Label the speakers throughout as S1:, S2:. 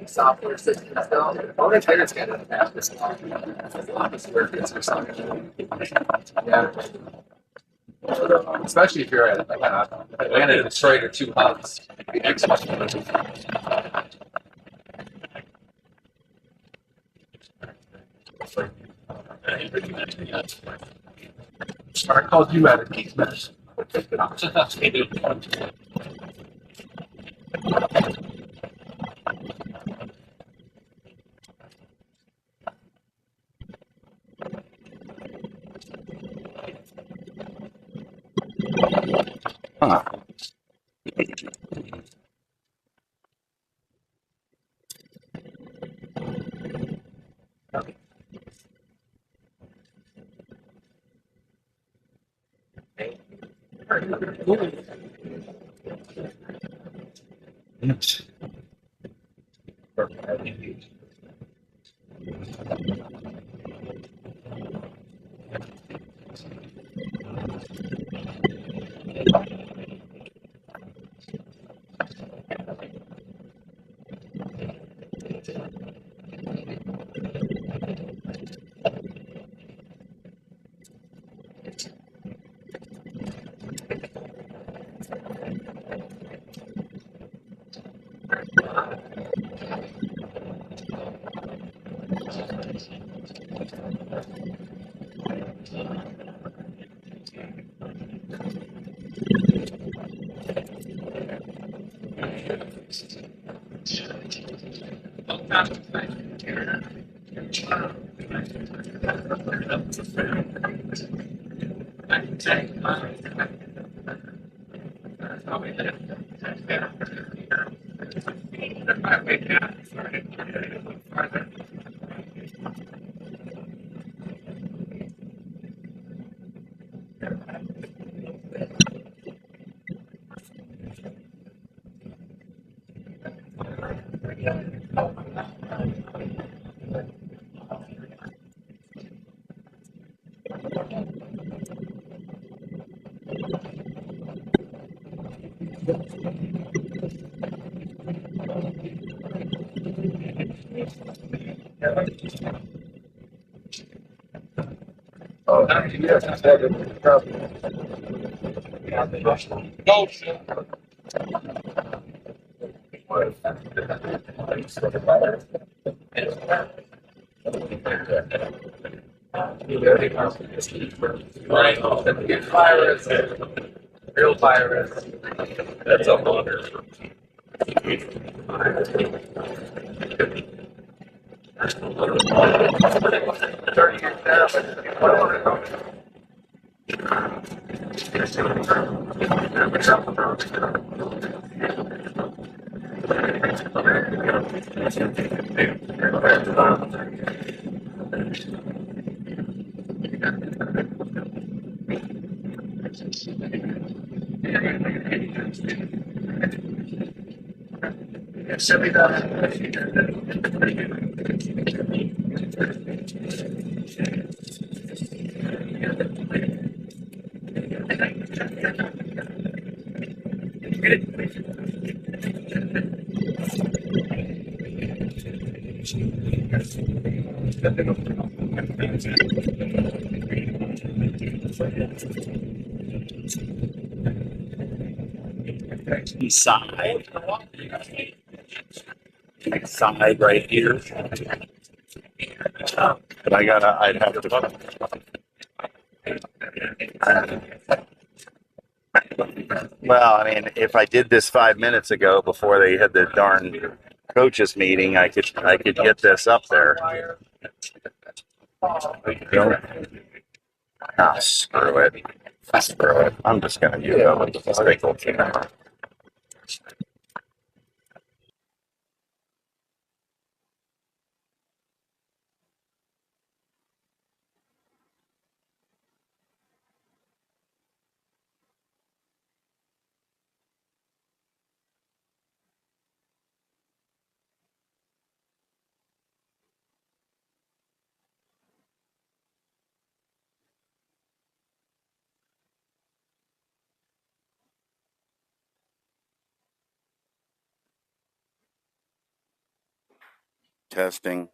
S1: software systems though. All the traders get it. Office work or something. Yeah. Especially if you're at Atlanta and Detroit are two hubs. I called you out of these mess.
S2: Huh.
S1: Oh, yes, I said it. No, sir. Right. Virus. Real virus. That's a wonder. 30 years there, but silly
S2: Side. Side right here. But I'd have to. Well, I mean, if I did this 5 minutes ago before they had the darn coaches meeting, I could get this up there. Ah, screw it. Screw it. I'm just gonna use a single camera. testing.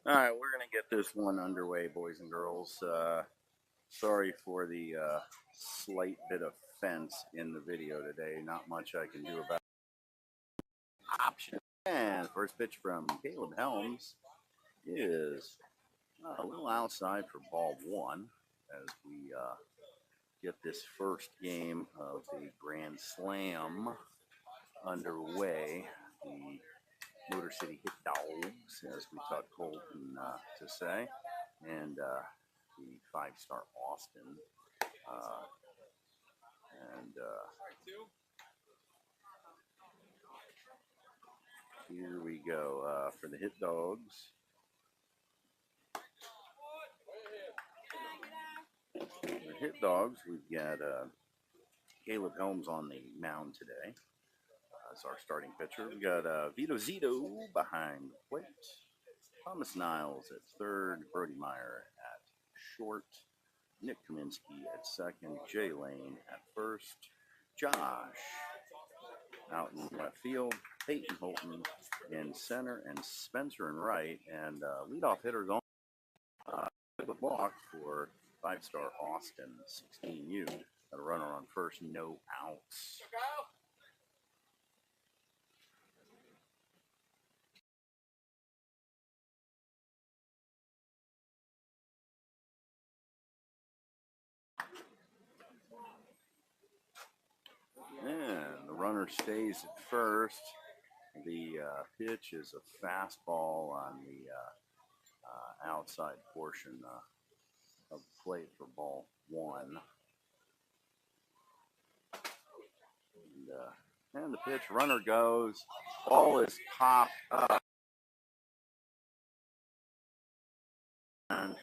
S3: All right, we're going to get this one underway, boys and girls. Sorry for the slight bit of fence in the video today. Not much I can do about option. And first pitch from Caleb Helms is a little outside for ball one as we get this first game of the Grand Slam underway. The Motor City Hit Dogs, as we taught Colton to say, and the five-star Austin. Here we go for the Hit Dogs. The Hit Dogs, we've got Caleb Helms on the mound today. As our starting pitcher. We got Vito Zito behind the plate. Thomas Niles at third. Brody Meyer at short. Nick Kaminsky at second. Jay Lane at first. Josh out in left field. Peyton Holton in center. And Spencer in right. And leadoff hitter going the block for five-star Austin 16U. Got a runner on first. No outs. And the runner stays at first. The pitch is a fastball on the outside portion of the plate for ball one. And the pitch, runner goes. Ball is popped up. And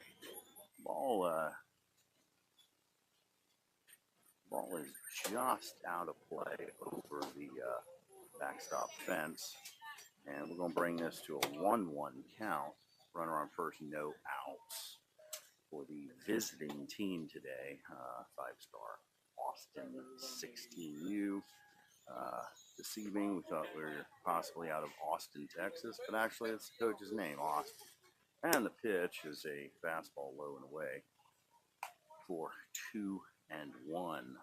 S3: ball is just out of play over the backstop fence. And we're going to bring this to a 1-1 count. Runner on first, no outs for the visiting team today. Five-star Austin 16U. This evening, we thought we were possibly out of Austin, Texas, but actually it's the coach's name, Austin. And the pitch is a fastball low and away for 2-1.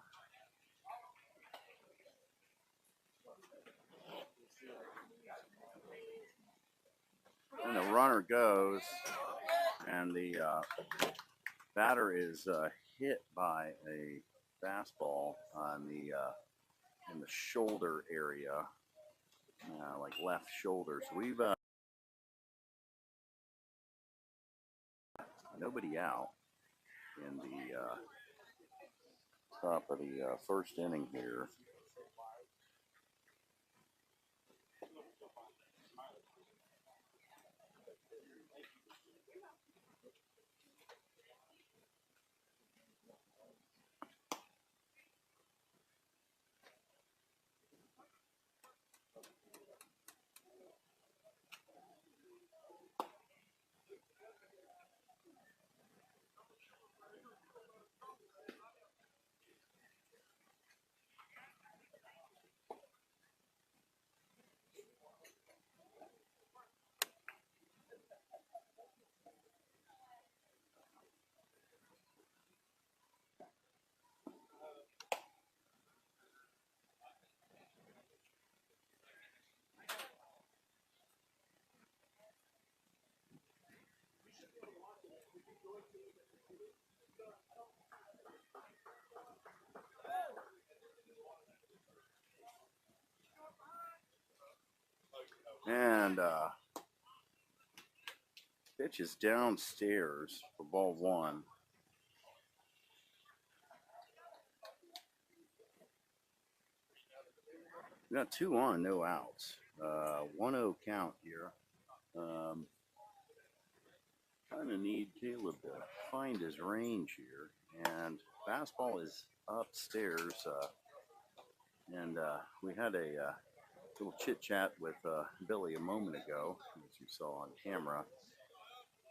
S3: And the runner goes, and the batter is hit by a fastball on the in the shoulder area, like left shoulder. So we've nobody out in the top of the first inning here. And pitch is downstairs for ball one. We got 2 on, no outs. 1-0 count here. Kind of need Caleb to find his range here. And fastball is upstairs. And we had a little chit chat with Billy a moment ago, as you saw on camera.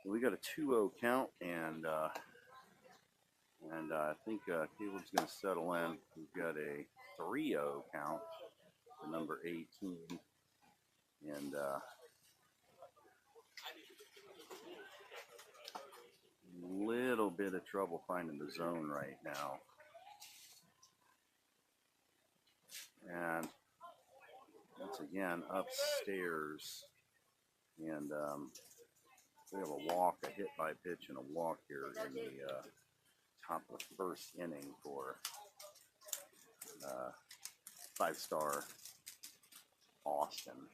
S3: We got a 2-0 count, and I think Caleb's going to settle in. We've got a 3-0 count for number 18, and little bit of trouble finding the zone right now. And once again, upstairs. And we have a walk, a hit by pitch, and a walk here in the top of the first inning for 5-star Austin.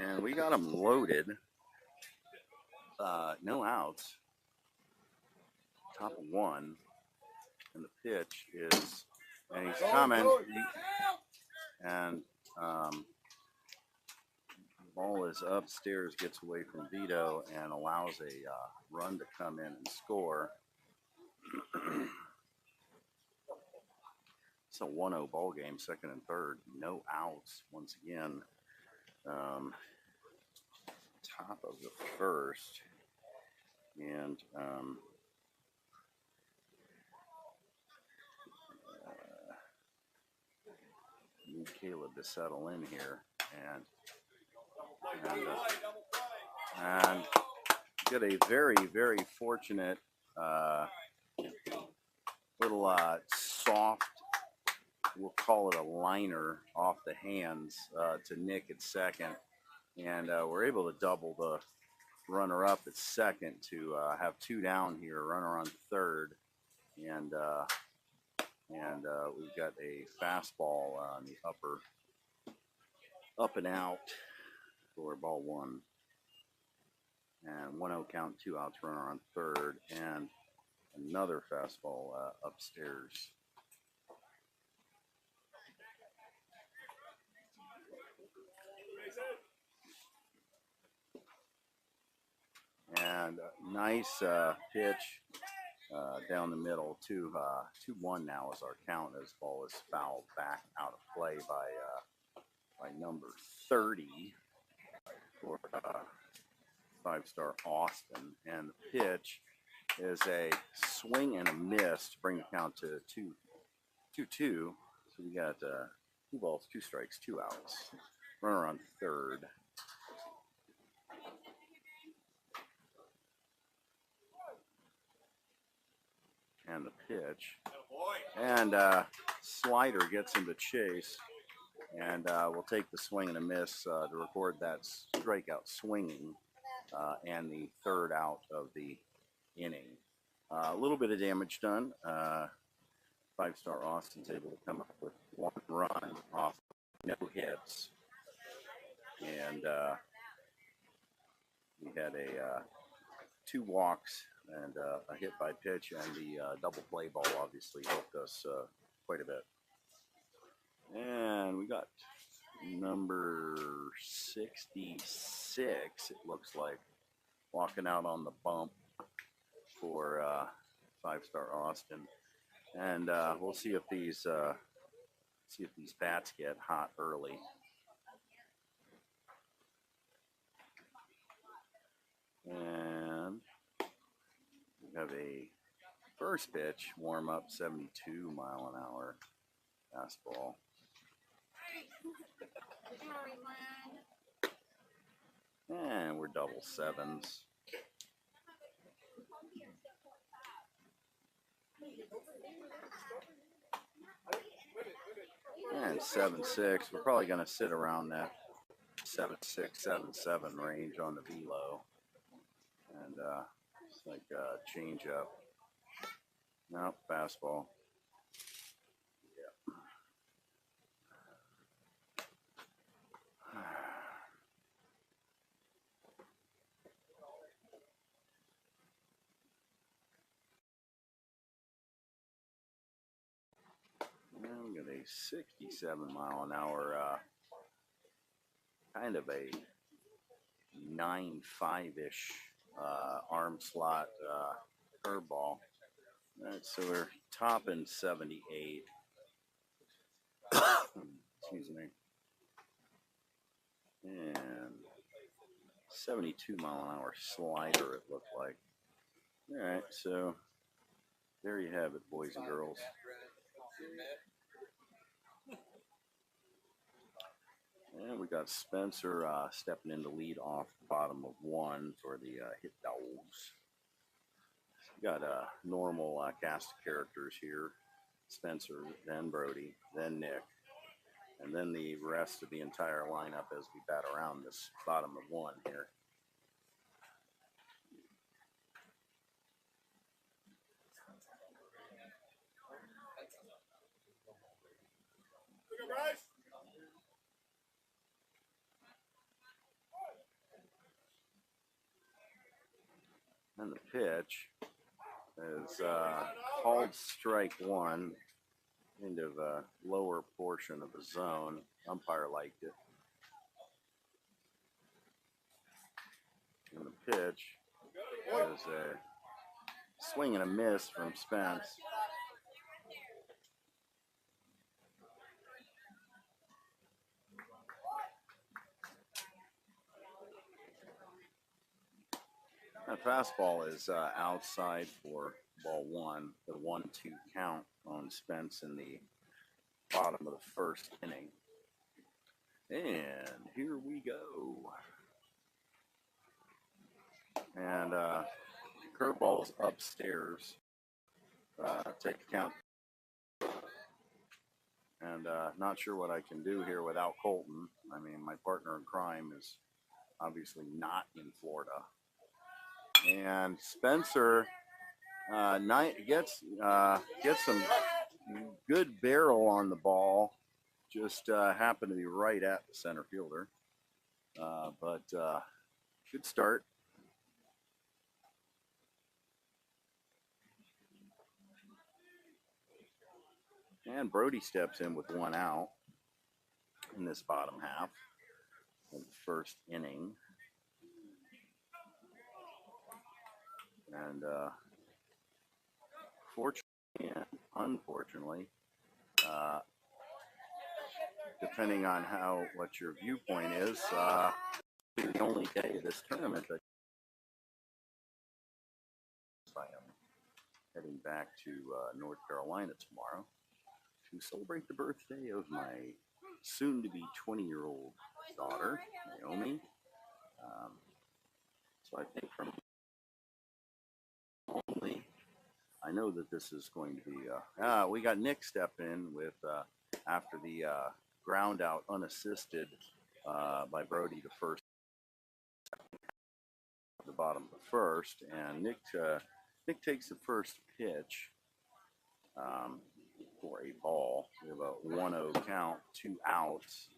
S3: And we got him loaded. No outs. Top of 1. And the pitch is, and he's coming. And the ball is upstairs, gets away from Vito, and allows a run to come in and score. It's a 1-0 ball game, second and third. No outs once again. Top of the first. And need Caleb to settle in here. And get a very, very fortunate little soft, we'll call it a liner off the hands to Nick at second. And we're able to double the runner up at second to have 2 down here, runner on third. And we've got a fastball on the upper, up and out for ball 1. And 1-0 count, 2 outs, runner on third, and another fastball upstairs. And a nice pitch down the middle. 2-1 now is our count as ball is fouled back out of play by number 30 for 5-star Austin. And the pitch is a swing and a miss to bring the count to 2-2. So we got 2 balls, 2 strikes, 2 outs. Runner on third. And the pitch. And slider gets into chase. And we'll take the swing and a miss to record that strikeout swinging and the third out of the inning. A little bit of damage done. 5-star Austin's able to come up with 1 run off no hits. And we had 2 walks and a hit by pitch, and the double play ball obviously helped us quite a bit. And we got number 66, it looks like, walking out on the bump for 5-star Austin. And we'll see if these bats get hot early. And we have a first pitch warm up, 72 mile an hour fastball. And we're double 7s. And 7-6. We're probably going to sit around that 7-6, 7-7 range on the velo. And it's like a change up. No, fastball. Yeah. Now we got a 67 mile an hour, kind of a 9.5-ish arm slot curveball. Right, so we're topping 78. Excuse me. And 72 mile an hour slider, it looked like. All right, so there you have it, boys and girls. And we got Spencer stepping in to lead off the bottom of 1 for the Hit Dogs. We got a normal cast of characters here. Spencer, then Brody, then Nick, and then the rest of the entire lineup as we bat around this bottom of 1 here. And the pitch is called strike 1, kind of a lower portion of the zone. Umpire liked it. And the pitch is a swing and a miss from Spence. That fastball is outside for ball 1, the 1-2 count on Spence in the bottom of the first inning. And here we go. And curveball's upstairs. Take a count. And not sure what I can do here without Colton. I mean, my partner in crime is obviously not in Florida. And Spencer gets some good barrel on the ball. Just happened to be right at the center fielder. But good start. And Brody steps in with 1 out in this bottom half of the first inning. And fortunately and unfortunately, depending on what your viewpoint is, the only day of this tournament that I am heading back to North Carolina tomorrow to celebrate the birthday of my soon-to-be 20-year-old daughter, Naomi. So I think from only, I know that this is going to be, we got Nick step in with, after the ground out unassisted by Brody to first, the bottom of the first, and Nick takes the first pitch for a ball. We have a 1-0 count, 2 outs,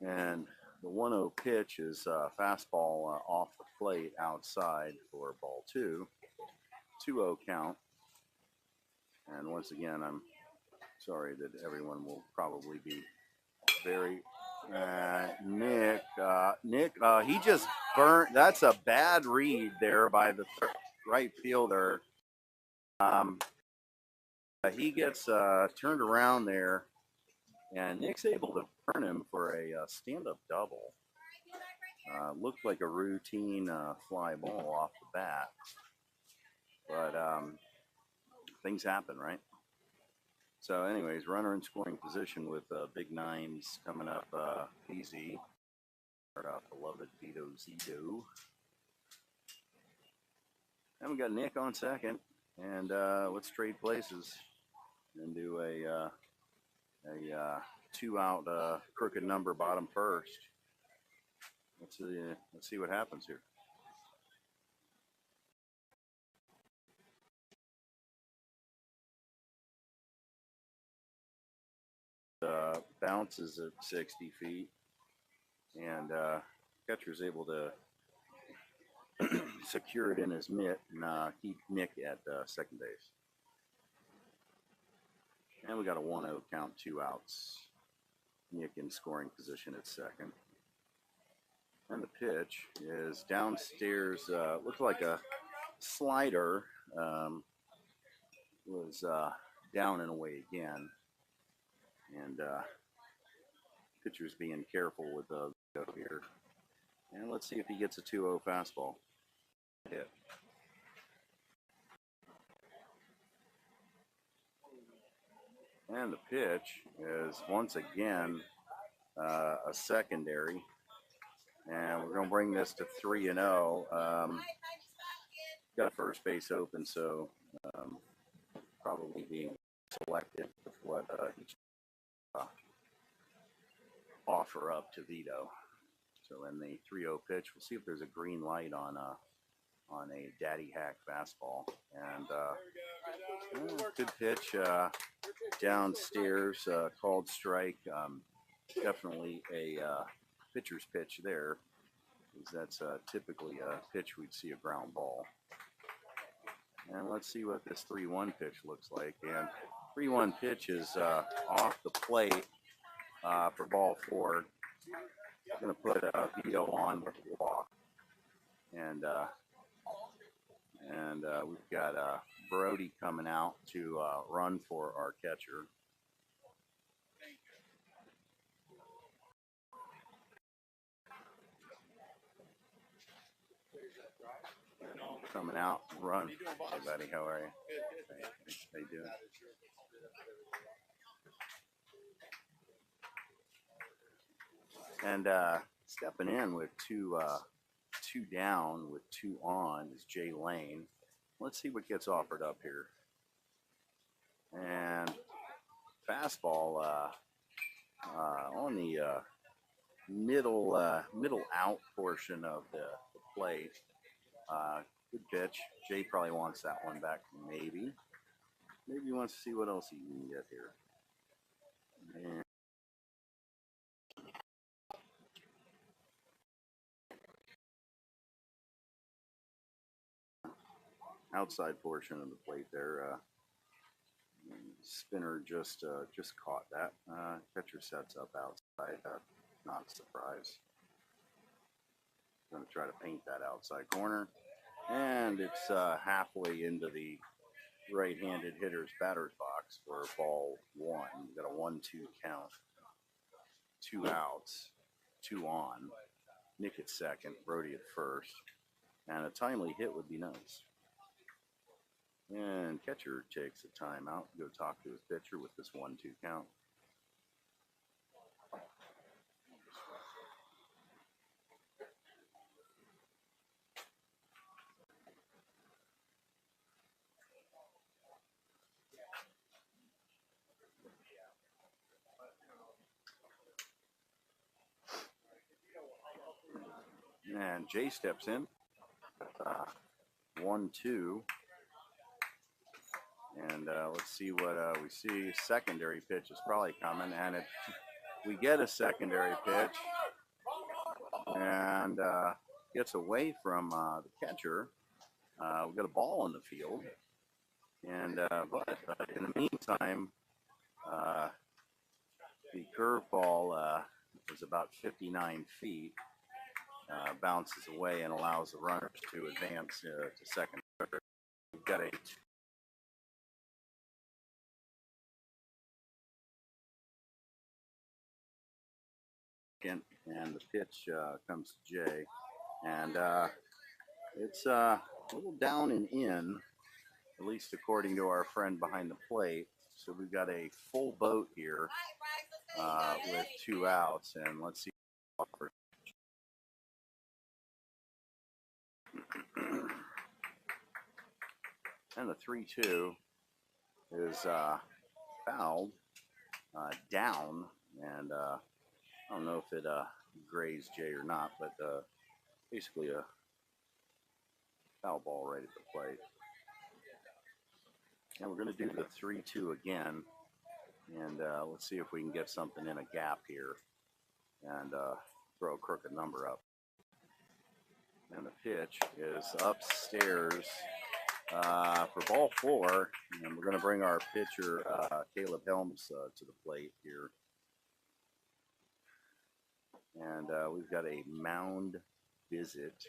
S3: and the 1-0 pitch is fastball off the plate outside for ball 2. 2-0 count. And once again, I'm sorry that everyone will probably be very Nick, he just burnt. That's a bad read there by the right fielder. He gets turned around there, and Nick's able to burn him for a stand-up double. Looked like a routine fly ball off the bat, but things happen, right? So anyways, runner in scoring position with big 9s coming up easy. Start off beloved Vito Zito. And we got Nick on second, and let's trade places and do a 2-out crooked number bottom first. Let's see what happens here. Bounces at 60 feet, and catcher's able to secure it in his mitt and keep Nick at second base. And we got a 1-0 count, 2 outs. Nick in scoring position at second. And the pitch is downstairs. Looks like a slider. Was down and away again. And pitcher's being careful with the here. And let's see if he gets a 2-0 fastball. Hit. And the pitch is once again a secondary, and we're going to bring this to 3-0. Got first base open, so probably being selected with what each offer up to Vito. So in the 3-0 pitch, we'll see if there's a green light on a daddy hack fastball, and good pitch downstairs, called strike. Definitely a pitcher's pitch there, because that's typically a pitch we'd see a ground ball. And let's see what this 3-1 pitch looks like. And 3-1 pitch is off the plate for ball 4. I'm going to put Vito on with the walk. And we've got Brody coming out to run for our catcher. Coming out, run. Hey, buddy, how are you? How you doing? And stepping in with two down with 2 on is Jay Lane. Let's see what gets offered up here. And fastball on the middle out portion of the plate. Good pitch. Jay probably wants that one back. Maybe he wants to see what else he can get here. And outside portion of the plate there. Spinner just caught that. Catcher sets up outside. Not a surprise. Going to try to paint that outside corner. And it's halfway into the right-handed hitter's batter's box for ball 1. We've got a 1-2 count. 2 outs, 2 on. Nick at second, Brody at first. And a timely hit would be nice. And catcher takes a timeout to go talk to his pitcher with this 1-2 count. And Jay steps in. 1-2. And let's see what we see. Secondary pitch is probably coming, and we get a secondary pitch, and gets away from the catcher. We've got a ball in the field, and but in the meantime, the curveball is about 59 feet, bounces away and allows the runners to advance to second. We've got a and the pitch comes to Jay, and it's a little down and in, at least according to our friend behind the plate. So we've got a full boat here with 2 outs, and let's see. And the 3-2 is fouled down, and I don't know if it grazed Jay or not, but basically a foul ball right at the plate. And we're going to do the 3-2 again, and let's see if we can get something in a gap here and throw a crooked number up. And the pitch is upstairs for ball 4, and we're going to bring our pitcher Caleb Helms to the plate here. And we've got a mound visit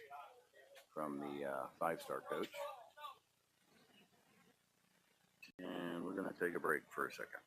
S3: from the 5-star coach. And we're going to take a break for a second.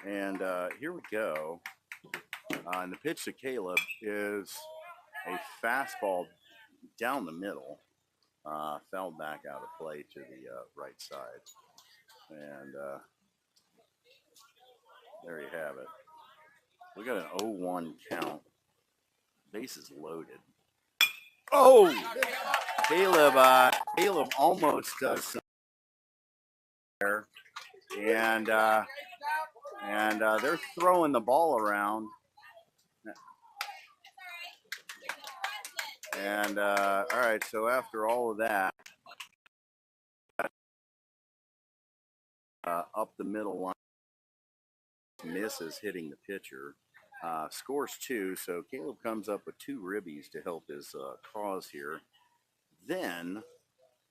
S3: And here we go. And the pitch to Caleb is a fastball down the middle, fouled back out of play to the right side. And there you have it. We got an 0-1 count. Bases loaded. Oh! Caleb almost does something there. And they're throwing the ball around. And all right, so after all of that, up the middle line, misses hitting the pitcher. Scores 2, so Caleb comes up with 2 ribbies to help his cause here. Then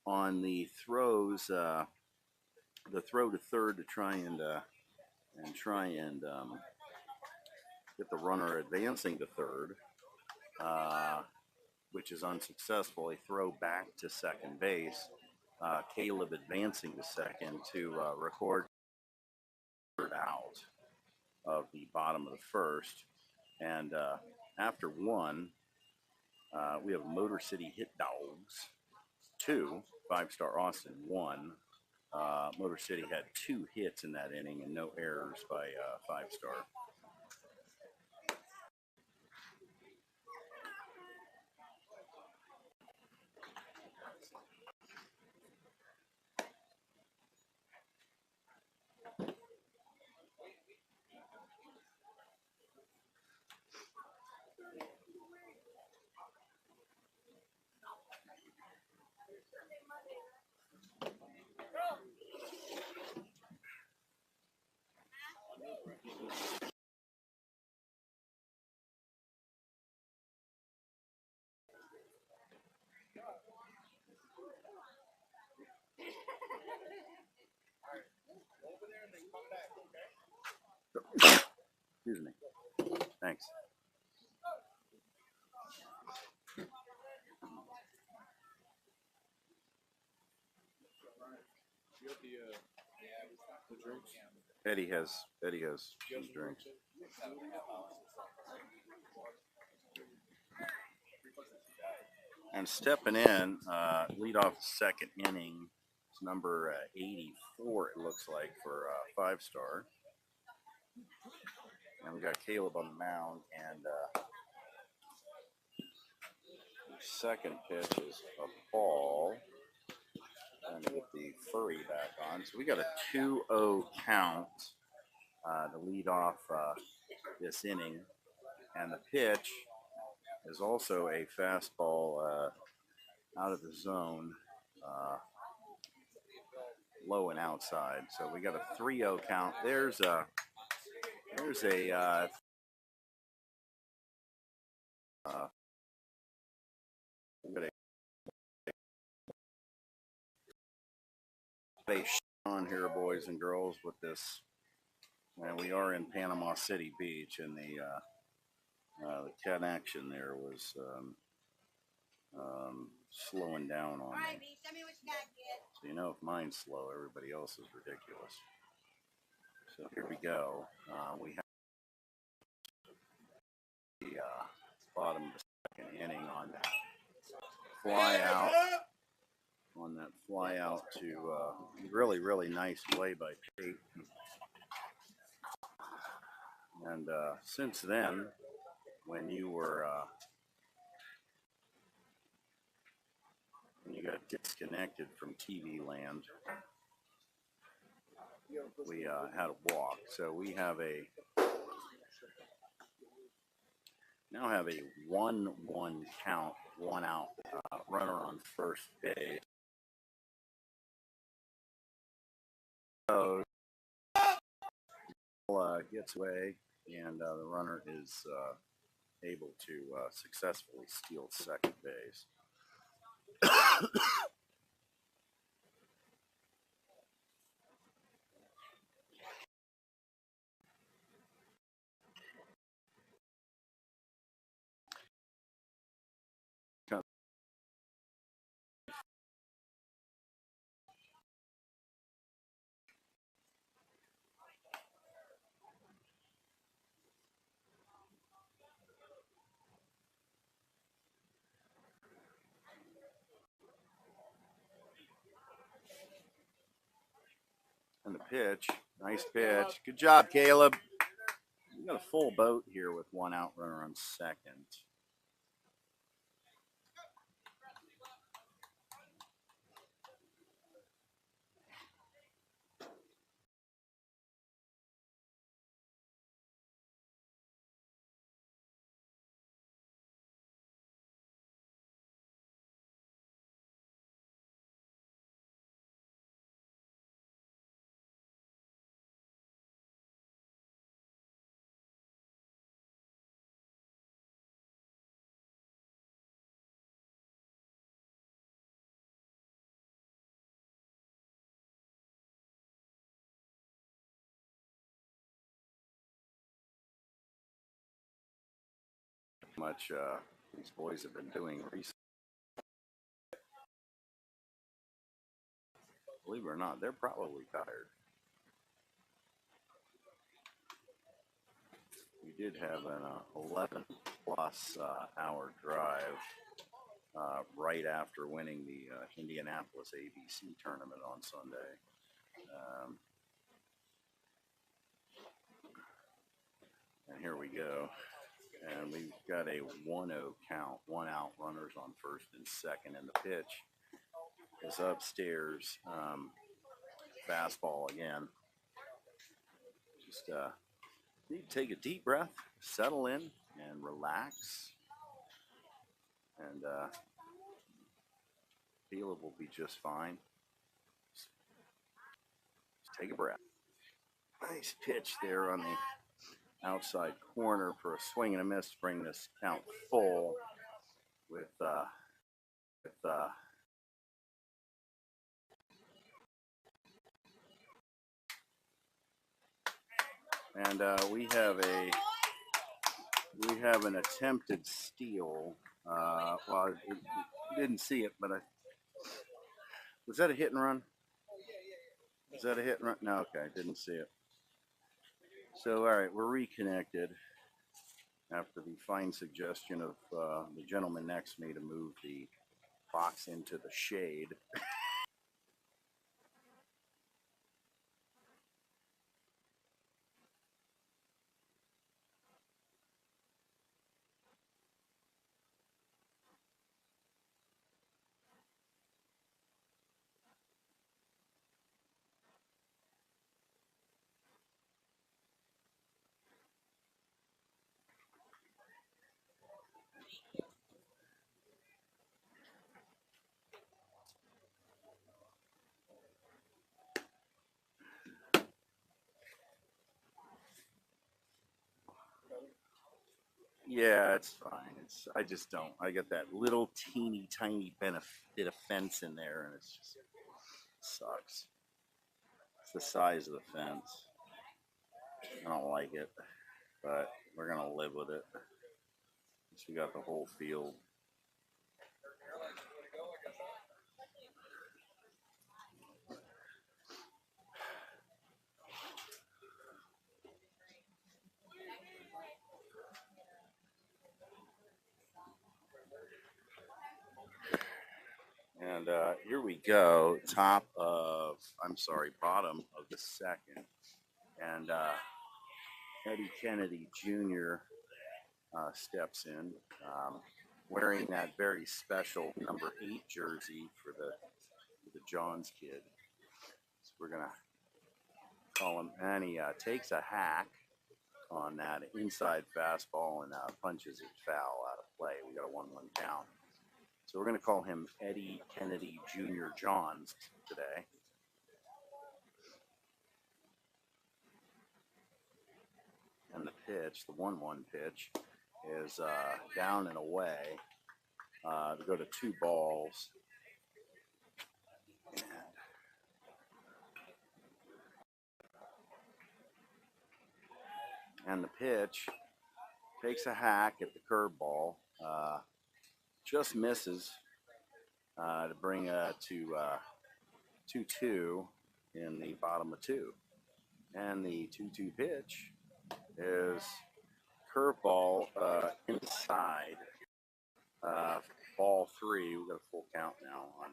S3: on the throws, the throw to third to try and get the runner advancing to third, which is unsuccessful. A throw back to second base. Caleb advancing to second to record out of the bottom of the first. And after 1, we have Motor City Hit Dogs 2, 5-Star Austin 1. Motor City had 2 hits in that inning and no errors by 5-Star. Excuse me. Thanks. Eddie has some drinks. And stepping in, lead off second inning, it's number 84, it looks like, for 5-Star. And we got Caleb on the mound, and the second pitch is a ball. And get the furry back on. So we got a 2-0 count to lead off this inning. And the pitch is also a fastball out of the zone, low and outside. So we got a 3-0 count. There's a on here, boys and girls, with this. And we are in Panama City Beach, and the connection there was slowing down on me. So you know, if mine's slow, everybody else is ridiculous. So here we go. We have the bottom of the second inning on that fly out. On that fly out to really, really nice play by Tate. And since then, when you got disconnected from TV land, we had a walk. So we have now have a 1-1 count, 1 out, runner on first base. So gets away, and the runner is able to successfully steal second base. And the pitch, nice pitch. Good job, Caleb. We got a full boat here with one out runner on second. Much these boys have been doing recently. Believe it or not, they're probably tired. We did have an 11 plus hour drive right after winning the Indianapolis ABC tournament on Sunday. And here we go. And we've got a 1-0 count, one out, runners on first and second, and the pitch is upstairs. Fastball again. Just need to take a deep breath, settle in, and relax. And Caleb will be just fine. Just take a breath. Nice pitch there on the outside corner for a swing and a miss to bring this count full with and we have an attempted steal. Well, I didn't see it, but was that a hit and run? Is that a hit and run? No, okay, I didn't see it. So, all right, we're reconnected after the fine suggestion of the gentleman next to me to move the box into the shade. Yeah, it's fine. I just don't. I get that little teeny tiny bit of fence in there, and it's just sucks. It's the size of the fence. I don't like it, but we're gonna live with it. So we got the whole field. And here we go, bottom of the second. And Eddie Kennedy Jr. Steps in, wearing that very special number 8 jersey for the Johns kid. So we're going to call him, and he takes a hack on that inside fastball and punches it foul out of play. We got a 1-1 count. So we're going to call him Eddie Kennedy Jr. Johns today. And the pitch, the 1-1 pitch, is down and away to go to 2 balls. And the pitch takes a hack at the curveball, just misses to bring to 2-2 in the bottom of 2. And the 2-2 pitch is curveball inside ball 3. We got a full count now on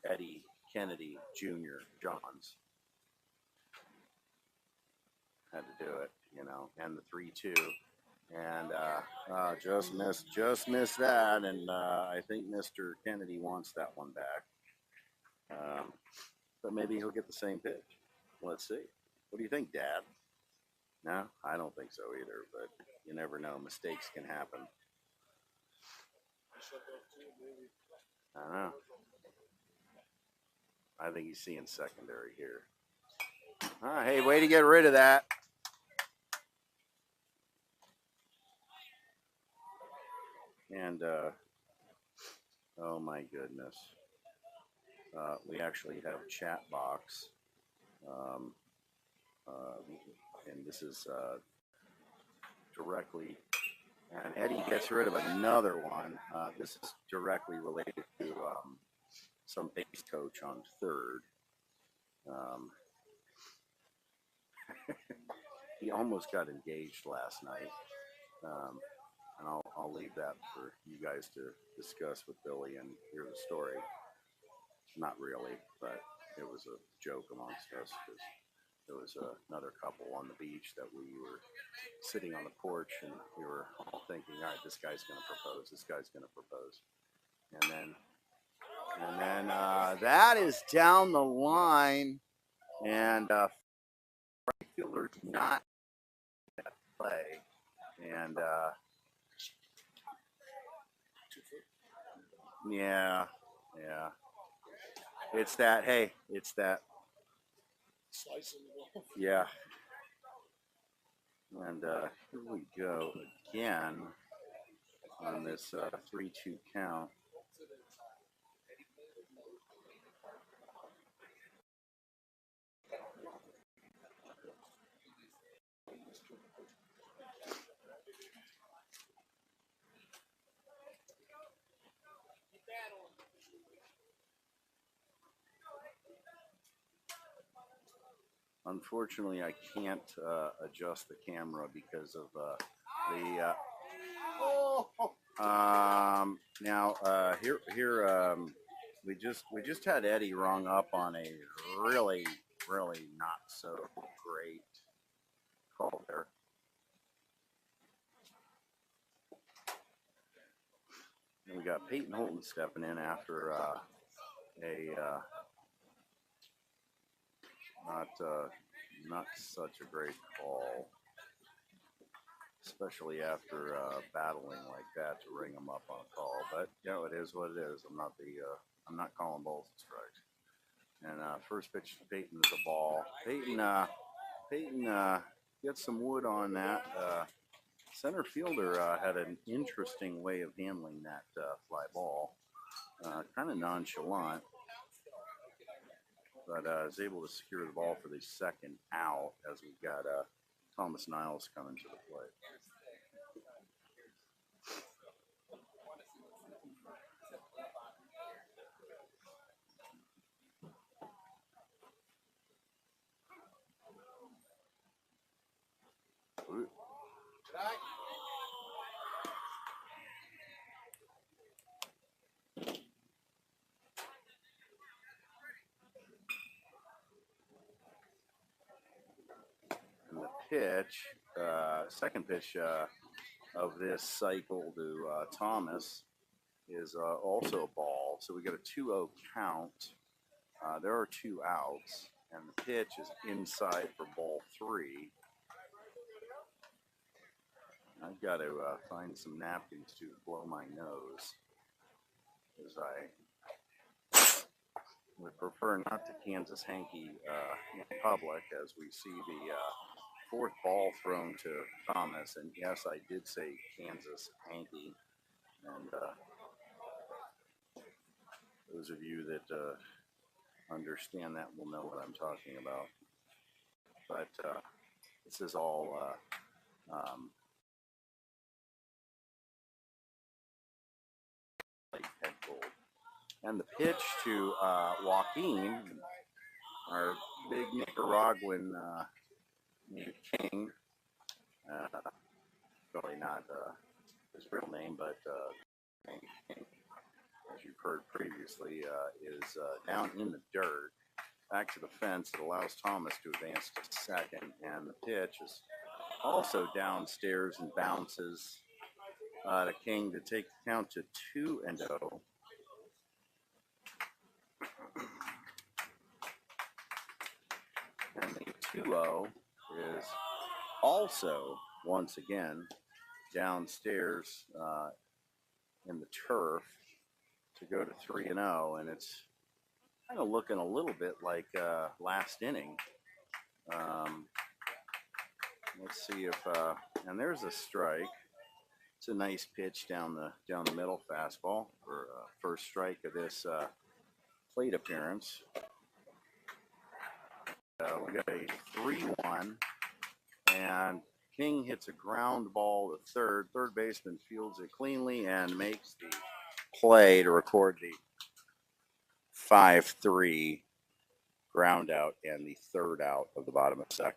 S3: Eddie Kennedy Jr. Johns. had to do it, you know, and the 3-2, and just missed that, and I think Mr. Kennedy wants that one back, but maybe he'll get the same pitch. Let's see. What do you think, Dad? No, I don't think so either, but you never know. Mistakes can happen. I don't know. I think he's seeing secondary here. Hey, way to get rid of that. And, oh my goodness. We actually have a chat box. And this is directly, and Eddie gets rid of another one. This is directly related to some base coach on third. He almost got engaged last night, and I'll leave that for you guys to discuss with Billy and hear the story. Not really, but it was a joke amongst us because there was another couple on the beach that we were sitting on the porch, and we were all thinking, all right, this guy's going to propose, this guy's going to propose. And then that is down the line, and right fielder's not at play. And yeah. It's that, hey, it's that. Yeah. And here we go again on this 3-2 count. Unfortunately, I can't adjust the camera because of now here we just had Eddie rung up on a really not so great call there. And we got Peyton Holton stepping in after a not such a great call, especially after battling like that to ring him up on a call. But you know, it is what it is. I'm not calling balls and strikes. And first pitch to Peyton is a ball. Peyton gets some wood on that. Center fielder had an interesting way of handling that fly ball, kind of nonchalant, but is able to secure the ball for the second out as we've got Thomas Niles coming to the plate. Ooh. And the pitch, second pitch of this cycle to Thomas is also a ball. So we got a 2-0 count. There are 2 outs, and the pitch is inside for ball 3. I've got to find some napkins to blow my nose, as I would prefer not to Kansas Hanky in public, as we see the 4th ball thrown to Thomas. And yes, I did say Kansas Hanky. And those of you that understand that will know what I'm talking about. But this is all head gold. And the pitch to Joaquin, our big Nicaraguan king, probably not his real name, but as you've heard previously, is down in the dirt. back to the fence. It allows Thomas to advance to second, and the pitch is also downstairs and bounces to King to take the count to 2-0. And the 2-0 is also, once again, downstairs in the turf to go to 3-0. And it's kind of looking a little bit like last inning. Let's see if, and there's a strike. It's a nice pitch down the middle fastball for first strike of this plate appearance. We got a 3-1, and King hits a ground ball to third. Third baseman fields it cleanly and makes the play to record the 5-3 ground out and the third out of the bottom of second.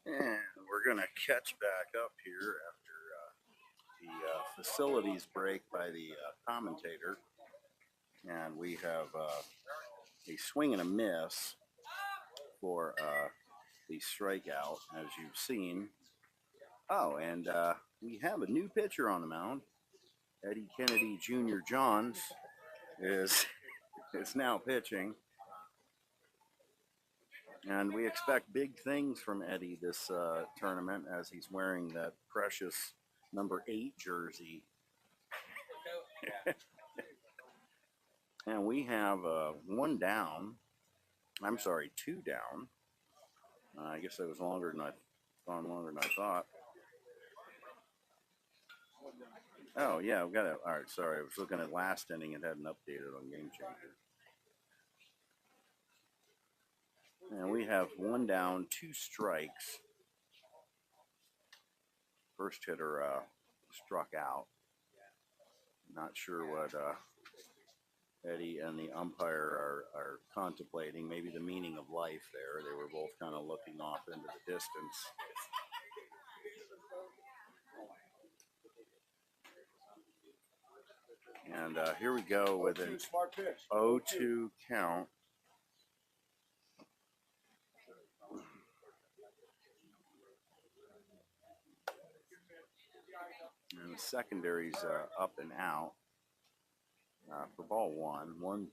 S3: And we're going to catch back up here after the facilities break by the commentator. And we have a swing and a miss for the strikeout, as you've seen. Oh, and we have a new pitcher on the mound. Eddie Kennedy Jr. Johns is now pitching. And we expect big things from Eddie this tournament, as he's wearing that precious number 8 jersey. And we have 1 down. I'm sorry, 2 down. I guess that was longer than I thought. Oh yeah, I've got it. All right, sorry. I was looking at last inning. It hadn't updated on Game Changer. And we have 1 down, 2 strikes first hitter struck out. Not sure what Eddie and the umpire are contemplating. Maybe the meaning of life there. They were both kind of looking off into the distance. And here we go with an 0-2 count. And the secondary's up and out for ball 1, 1-2.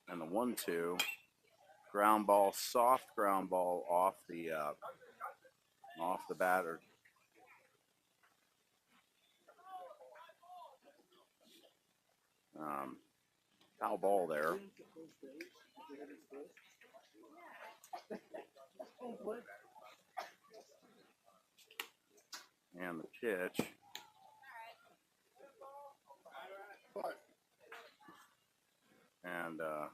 S3: And the 1-2 ground ball, soft ground ball off the batter. Foul ball there. And the pitch. And now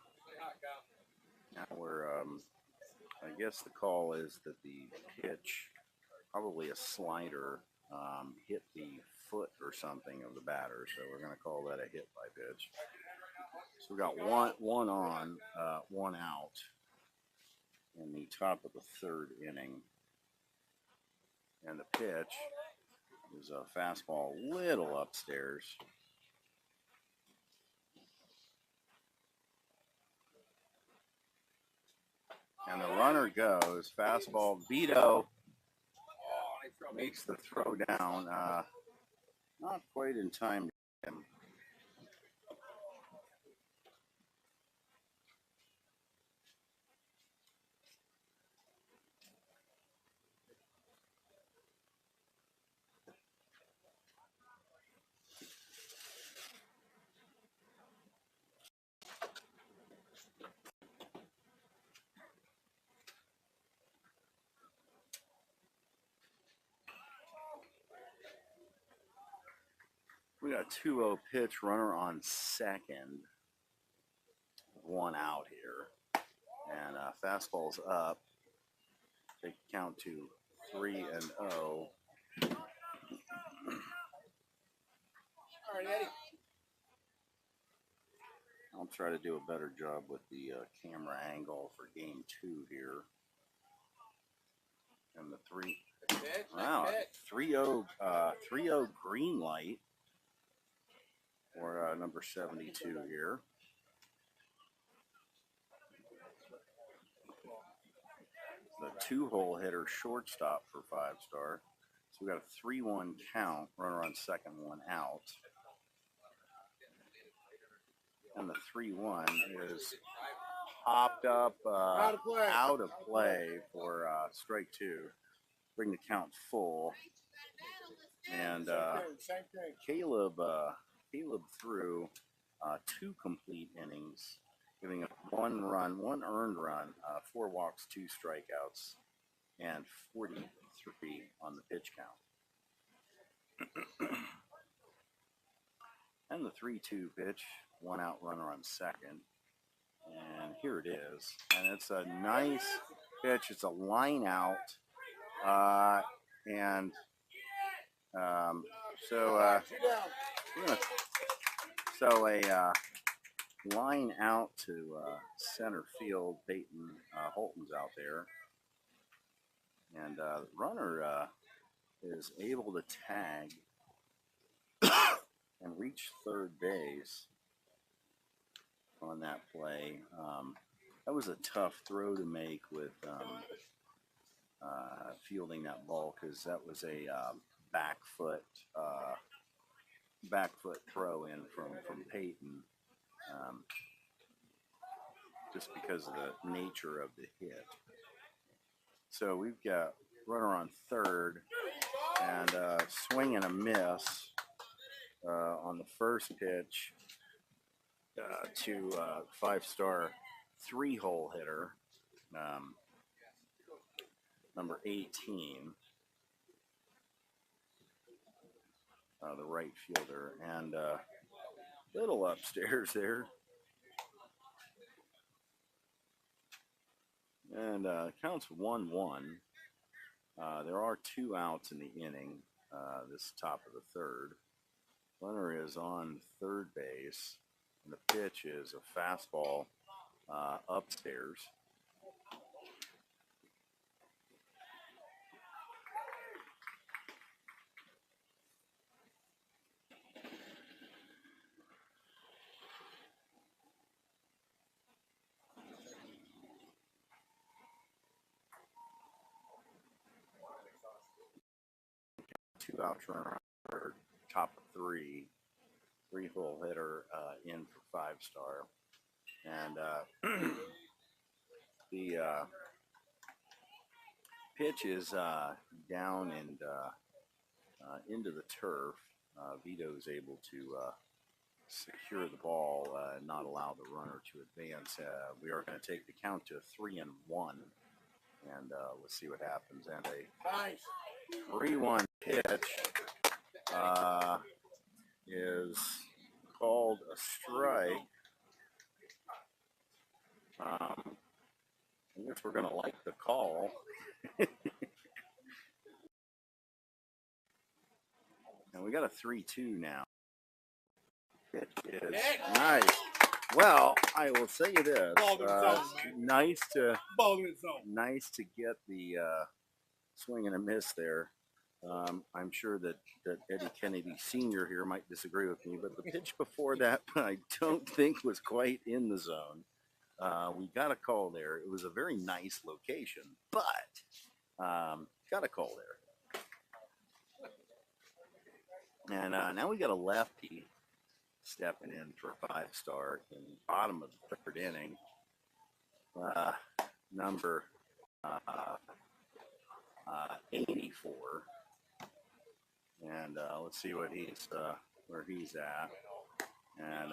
S3: we're, I guess the call is that the pitch, probably a slider, hit the foot or something of the batter. So we're going to call that a hit by pitch. So we got one on, one out in the top of the third inning. And the pitch is a fastball little upstairs. And the runner goes, fastball, Vito makes the throw down, not quite in time to hit him. We got a 2-0 pitch, runner on second, one out here, and fastball's up. Take count to 3-0. All right, Eddie. I'll try to do a better job with the camera angle for game 2 here. And the 3-0 green light for number 72 here. The 2-hole hitter shortstop for 5-star. So we got a 3-1 count, runner on second, one out. And the 3-1 is popped up out of play for strike 2. Bring the count full. And Caleb threw 2 complete innings, giving up 1 run, 1 earned run, 4 walks, 2 strikeouts, and 43 on the pitch count. And the 3-2 pitch, 1 out, runner on second. And here it is. And it's a nice pitch. It's a line out. So a line out to center field. Peyton Holton's out there. And the runner is able to tag and reach third base on that play. That was a tough throw to make with fielding that ball, because that was a back foot throw in from Peyton, just because of the nature of the hit. So we've got runner on third, and swing and a miss on the first pitch to 5-star 3-hole hitter, number 18, the right fielder. And little upstairs there. And counts 1-1. There are 2 outs in the inning. This top of the third. Runner is on third base, and the pitch is a fastball upstairs. Two out runner, top of 3, 3-hole hitter in for 5-star, and the pitch is down and into the turf. Vito is able to secure the ball, not allow the runner to advance. We are going to take the count to 3-1, and let's see what happens. And a 3-1 pitch is called a strike. I guess we're going to like the call. And we got a 3-2 now. It is nice. Well, I will say this. Nice to get the swing and a miss there. I'm sure that Eddie Kennedy Sr. here might disagree with me, but the pitch before that I don't think was quite in the zone. We got a call there. It was a very nice location, but got a call there. And now we got a lefty stepping in for a 5-star in the bottom of the third inning. Number 84. And let's see what where he's at. And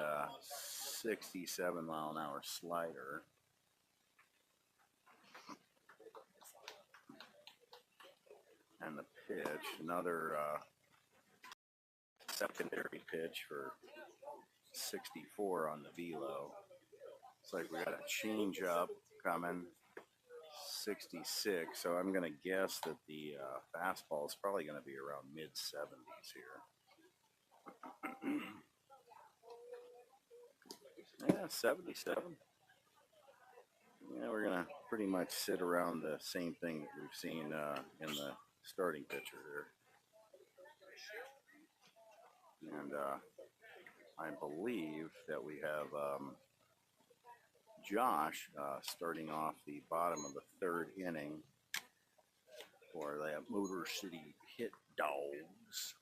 S3: 67-mile-an-hour slider. And the pitch, another secondary pitch for 64 on the velo. It's like we got a change up coming, 66. So I'm going to guess that the fastball is probably going to be around mid-70s here. Yeah, 77. Yeah, we're going to pretty much sit around the same thing that we've seen in the starting pitcher here. And I believe that we have Josh starting off the bottom of the third inning for the Motor City Hit Dogs.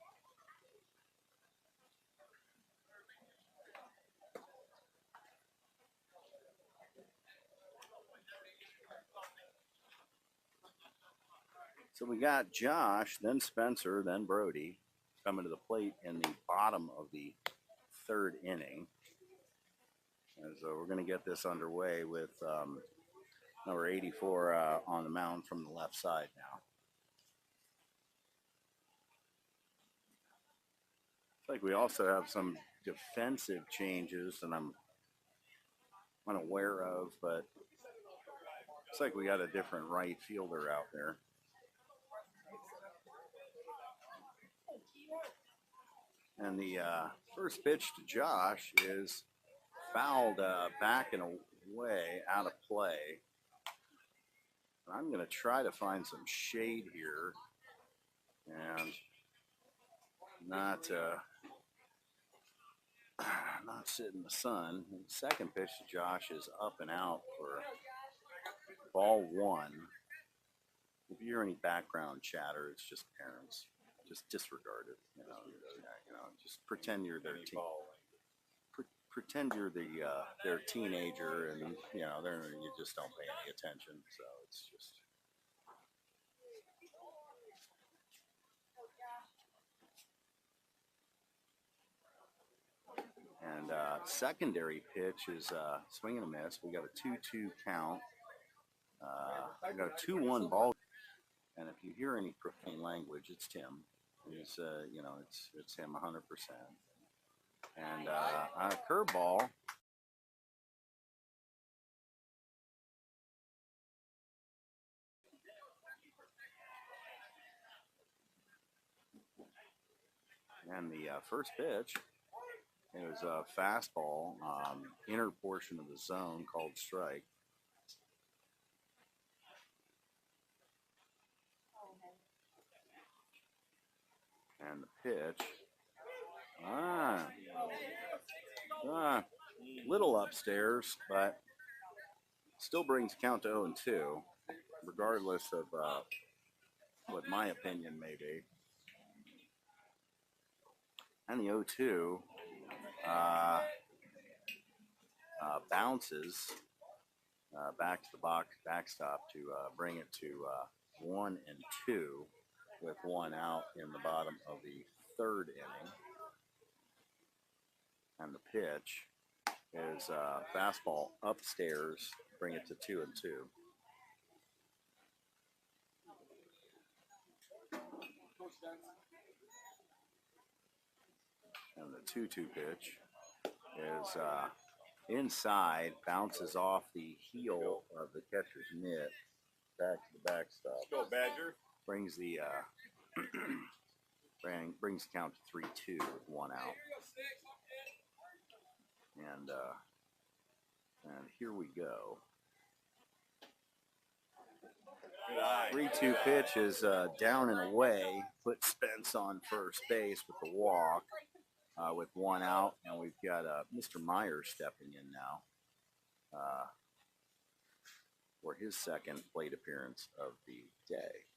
S3: So we got Josh, then Spencer, then Brody coming to the plate in the bottom of the third inning. And so we're going to get this underway with number 84 on the mound from the left side now. It's like we also have some defensive changes that I'm unaware of, but it's like we got a different right fielder out there. And the first pitch to Josh is fouled back and away, out of play. I'm going to try to find some shade here and not sit in the sun. And the second pitch to Josh is up and out for ball 1. If you hear any background chatter, it's just parents. Just disregard it, just pretend you're their pretend you're their teenager, and you just don't pay any attention. So it's just. And secondary pitch is swing and a miss. We got a 2-2 count. We got a 2-1 ball. And if you hear any profane language, it's Tim. It's it's him 100%. And a curveball. And the first pitch is a fastball, inner portion of the zone called strike. And the pitch, little upstairs, but still brings count to 0-2, regardless of what my opinion may be. And the 0-2 bounces back to the backstop to bring it to 1-2 with one out in the bottom of the third inning. And the pitch is fastball upstairs, bring it to 2-2. And the 2-2 pitch is inside, bounces off the heel of the catcher's mitt, back to the backstop.
S4: Go Badger.
S3: Brings the brings the count to 3-2 with one out. And here we go. 3-2 pitch is down and away. Put Spence on first base with the walk with one out. And we've got Mr. Myers stepping in now for his second plate appearance of the day.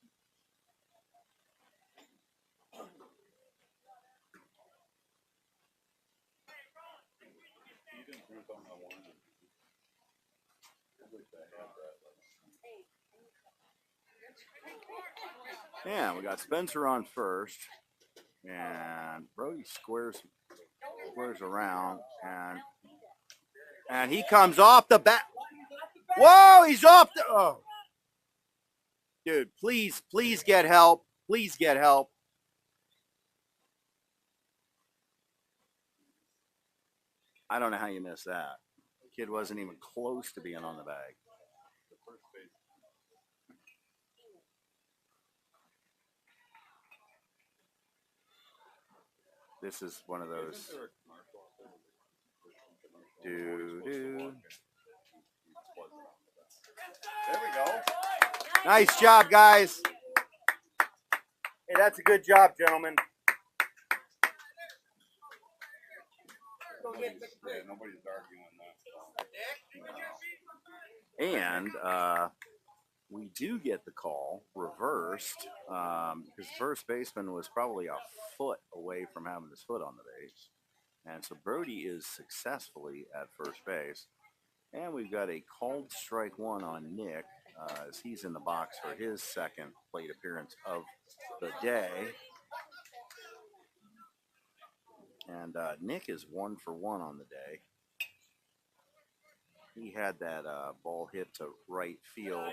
S3: Yeah, we got Spencer on first, and Brody squares around, and he comes off the bat. Whoa, he's off the. Oh, dude, please get help. Please get help. I don't know how you missed that. The kid wasn't even close to being on the bag. This is one of those. There we go. Nice job, guys. Hey, that's a good job, gentlemen.
S4: Nobody's arguing that.
S3: And we do get the call reversed because the first baseman was probably a foot away from having his foot on the base. And so Brody is successfully at first base. And we've got a called strike one on Nick as he's in the box for his second plate appearance of the day. And Nick is 1 for 1 on the day. He had that ball hit to right field.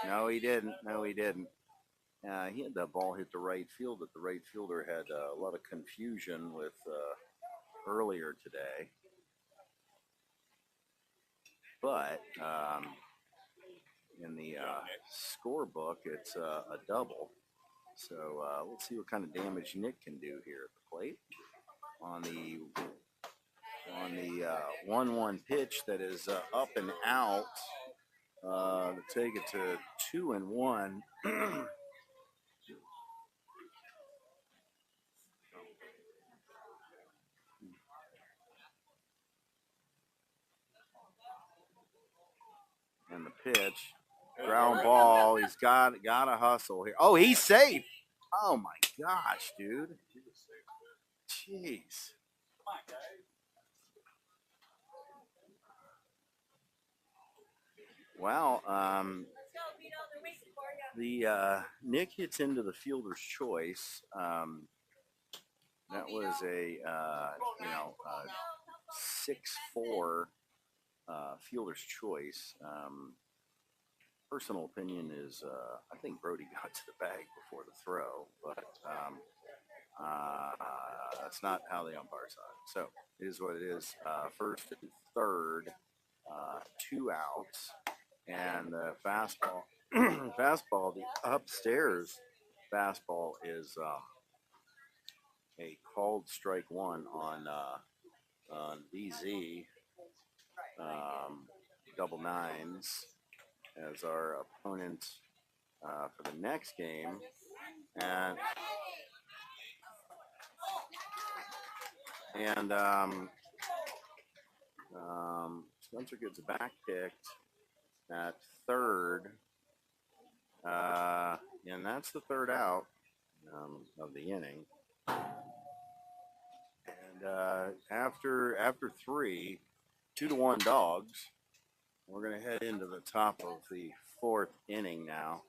S3: No, he didn't. He had that ball hit to right field that the right fielder had a lot of confusion with earlier today. But in the scorebook, it's a double. So let's see what kind of damage Nick can do here at the plate on the 1-1 pitch that is up and out to take it to 2-1. And the pitch, ground ball. He's got to hustle here. Oh, he's safe. Oh my gosh, dude. Jeez. Well, the Nick hits into the fielder's choice. That was a 6-4 fielder's choice. Personal opinion is I think Brody got to the bag before the throw, but That's not how the umpire saw it. So it is what it is. First and third, 2 outs, and the fastball, fastball, the upstairs fastball is a called strike one on DZ, double nines as our opponent for the next game, and Spencer gets back picked at third, and that's the third out of the inning. And after three, 2-1 Dogs, we're going to head into the top of the fourth inning now.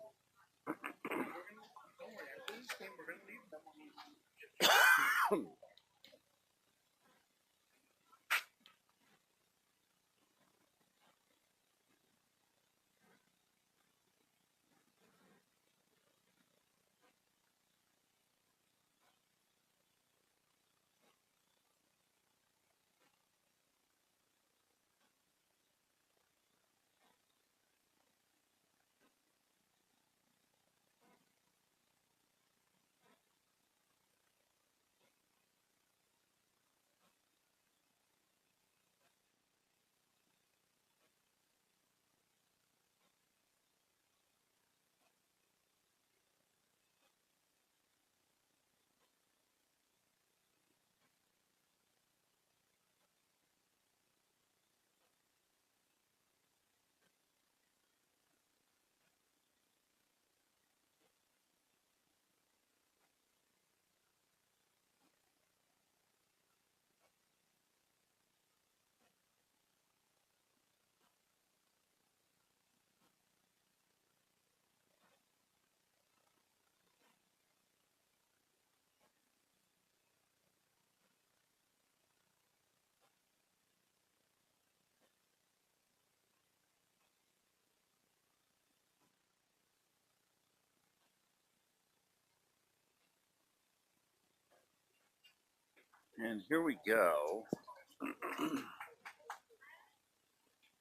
S3: And here we go.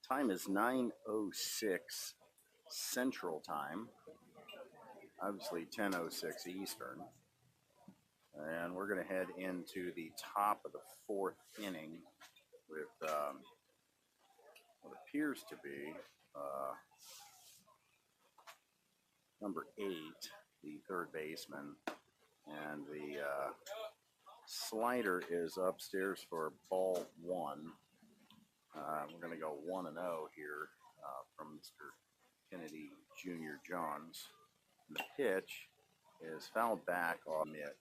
S3: Time is 9:06 Central Time. Obviously 10:06 Eastern. And we're going to head into the top of the fourth inning with what appears to be number 8, the third baseman. And the slider is upstairs for ball 1. We're going to go 1-0 here from Mr. Kennedy Jr. Johns. And the pitch is fouled back on the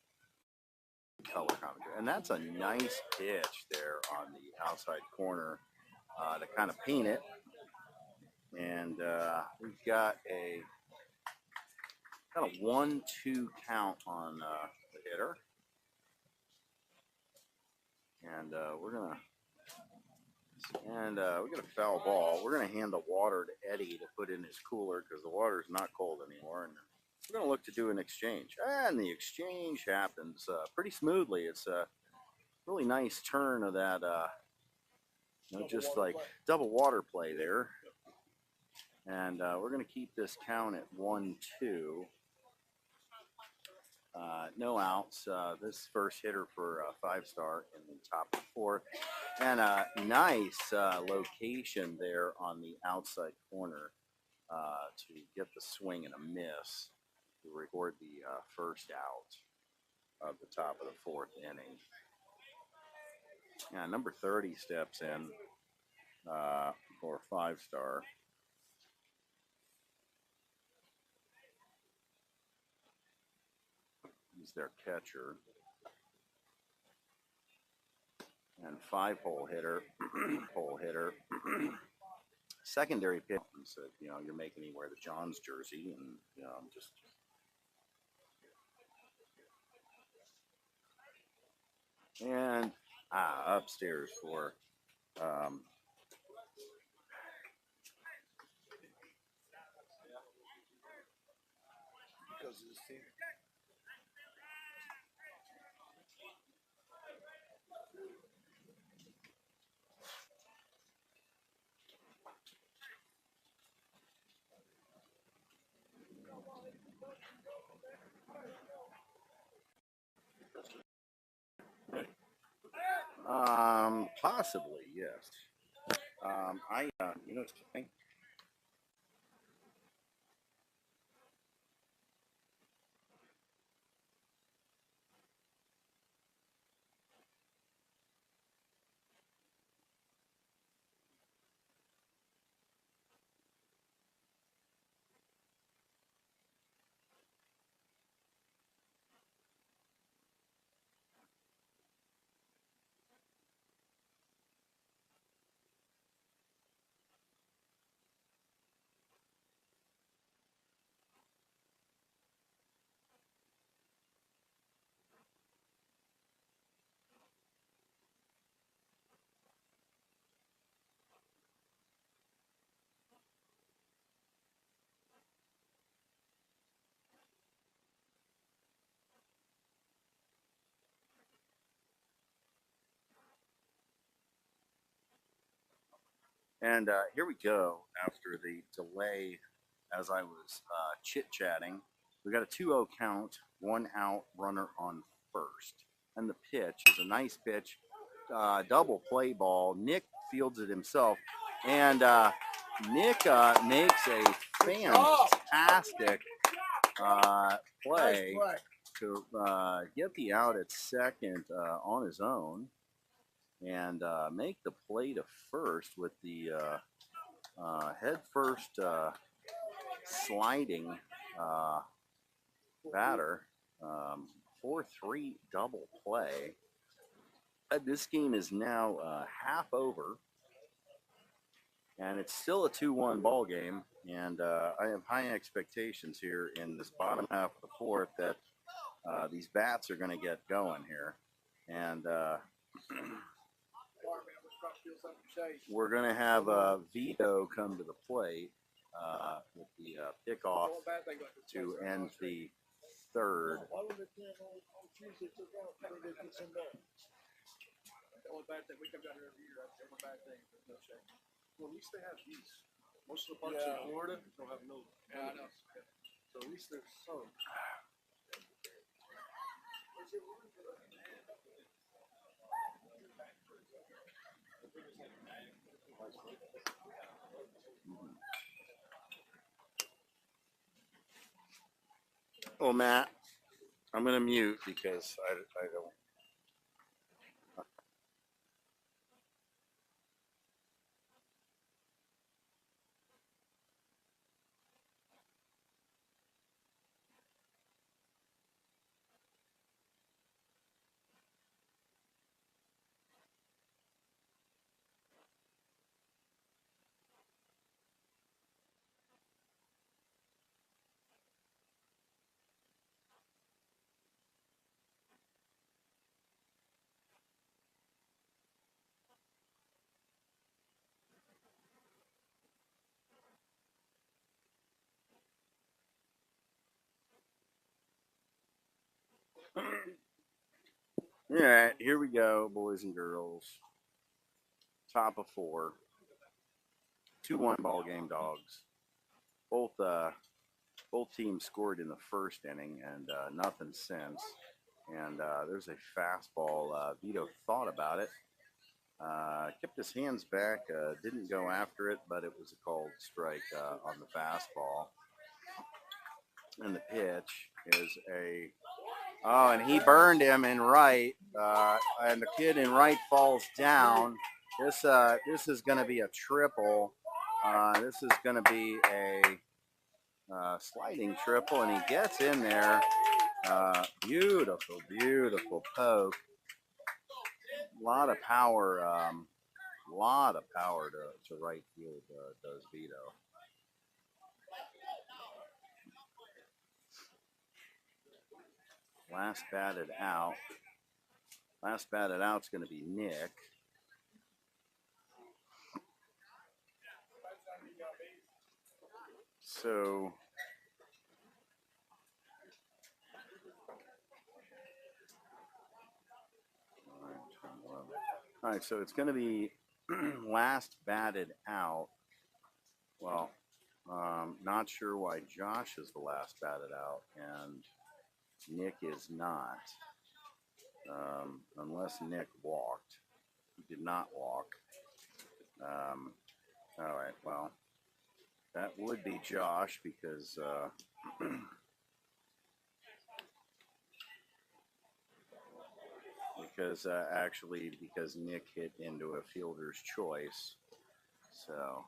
S3: color commentary. And that's a nice pitch there on the outside corner to kind of paint it. And we've got a kind of 1-2 count on the hitter. And we got a foul ball. We're going to hand the water to Eddie to put in his cooler because the water is not cold anymore. And we're going to look to do an exchange. And the exchange happens pretty smoothly. It's a really nice turn of that, just like double water play there. And we're going to keep this count at 1-2. No outs. This first hitter for 5-star in the top of the fourth. And a nice location there on the outside corner to get the swing and a miss to record the first out of the top of the fourth inning. Yeah, number 30 steps in for 5-star. He's their catcher. And 5-hole hitter, secondary pitch. Said, you're making me wear the Johns jersey, and I'm just. And upstairs for Possibly, yes. You know, something? And here we go after the delay as I was chit chatting. We got a 2-0 count, 1 out, runner on first. And the pitch is a nice pitch, double play ball. Nick fields it himself. And Nick makes a fantastic play to get the out at second on his own and make the play to first with the head first sliding batter. 4-3 double play. This game is now half over, and it's still a 2-1 ball game. And I have high expectations here in this bottom half of the fourth that these bats are going to get going here. And we're going to have Vito come to the plate with the pickoff to end the third.
S1: The only bad thing, we come down here every year, that's the only bad thing, there's no shade. Well, at least they have these. Most of the parks in Florida don't have no. Yeah, I know. So at least there's some.
S3: Well, Matt, I'm going to mute because I don't. All right, here we go, boys and girls. Top of 4. 2-1 ball game, dogs. Both teams scored in the first inning and nothing since. And there's a fastball. Vito thought about it. Kept his hands back. Didn't go after it, but it was a called strike on the fastball. And the pitch is a... Oh, and he burned him in right. And the kid in right falls down. This is going to be a triple. This is going to be a sliding triple, and he gets in there. Beautiful, beautiful poke. A lot of power. To right field does Vito. Last batted out. Last batted out is going to be Nick. So all right, so it's going to be last batted out. Well, not sure why Josh is the last batted out and Nick is not, unless Nick walked. He did not walk. All right, well, that would be Josh because because Nick hit into a fielder's choice. So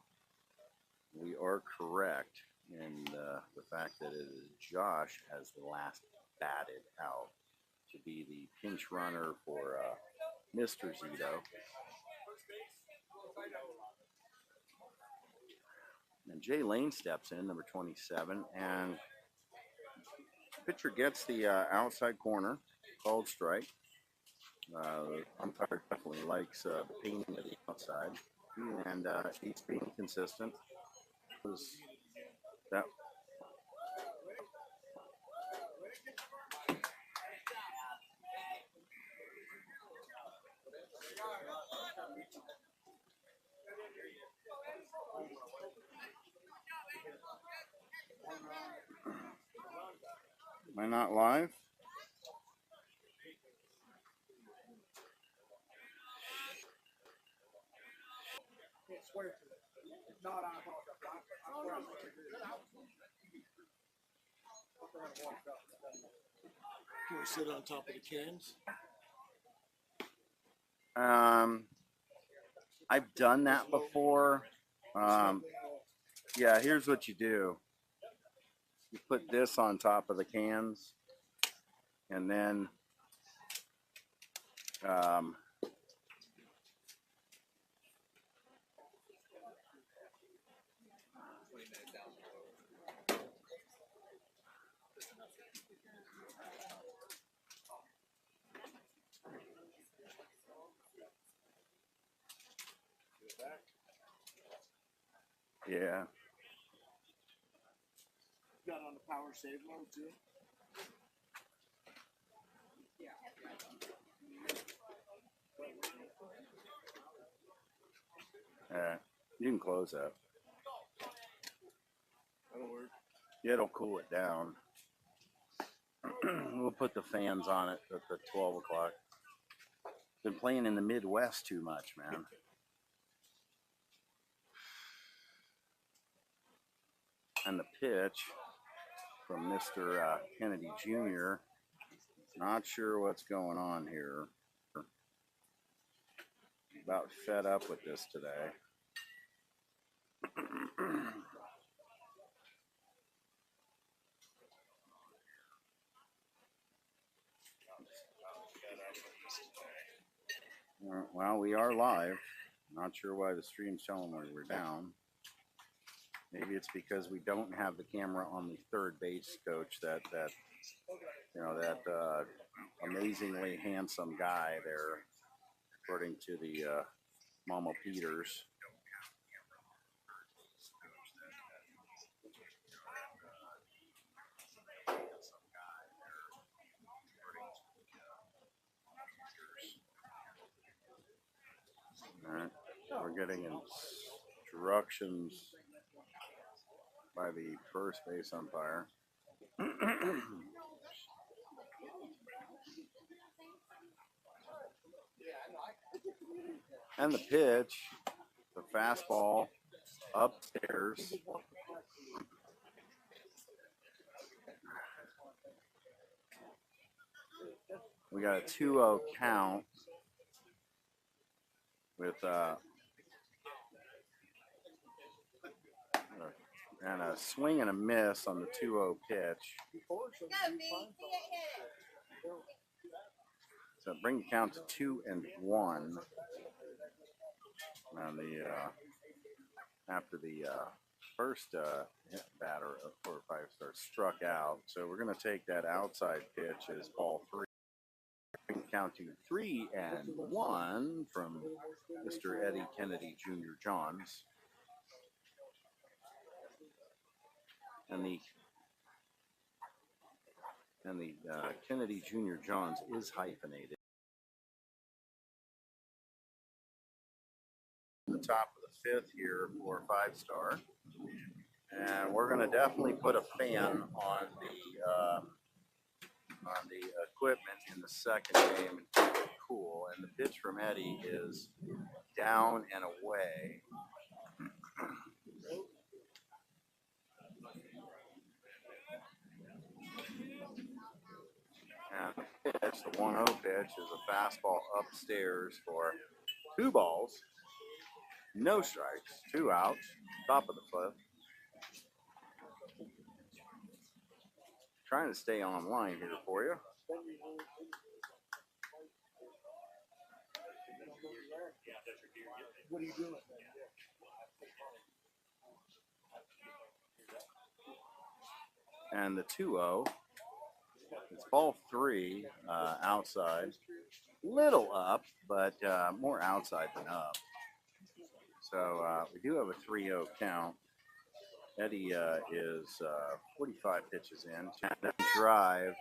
S3: we are correct in the fact that it is Josh as the last batted out to be the pinch runner for Mr. Zito. And Jay Lane steps in, number 27, and pitcher gets the outside corner, called strike. Umpire definitely likes the painting of the outside, and he's being consistent. That Am I not live?
S1: Can we sit on top of the cans?
S3: I've done that before. Yeah, here's what you do. You put this on top of the cans, and then yeah.
S1: Got on the power save mode too.
S3: You can close that.
S1: That'll work.
S3: Yeah, it'll cool it down. We'll put the fans on it at the 12 o'clock. Been playing in the Midwest too much, man. And the pitch from Mr. Kennedy Jr. Not sure what's going on here. About fed up with this today. Well, we are live. Not sure why the stream's telling me we're down. Maybe it's because we don't have the camera on the third base coach. That amazingly handsome guy there, according to the Mama Peters. All right, we're getting instructions by the first base umpire. And the pitch, the fastball upstairs. We got a 2-0 count with and a swing and a miss on the 2-0 pitch. So bring the count to 2-1. On the after the first batter of 4 or 5 stars struck out. So we're going to take that outside pitch as ball 3. Count to 3-1 from Mr. Eddie Kennedy Jr. Johns. And the Kennedy Jr. Johns is hyphenated. The top of the 5th here for 5-star, and we're going to definitely put a fan on the equipment in the second game and keep it cool. And the pitch from Eddie is down and away. And the pitch, the 1-0 pitch, is a fastball upstairs for 2 balls, no strikes, 2 outs, top of the 5th. Trying to stay online here for you.
S1: What are you doing?
S3: And the 2-0, it's ball 3, outside. Little up, but more outside than up. So we do have a 3-0 count. Eddie is 45 pitches in. And a drive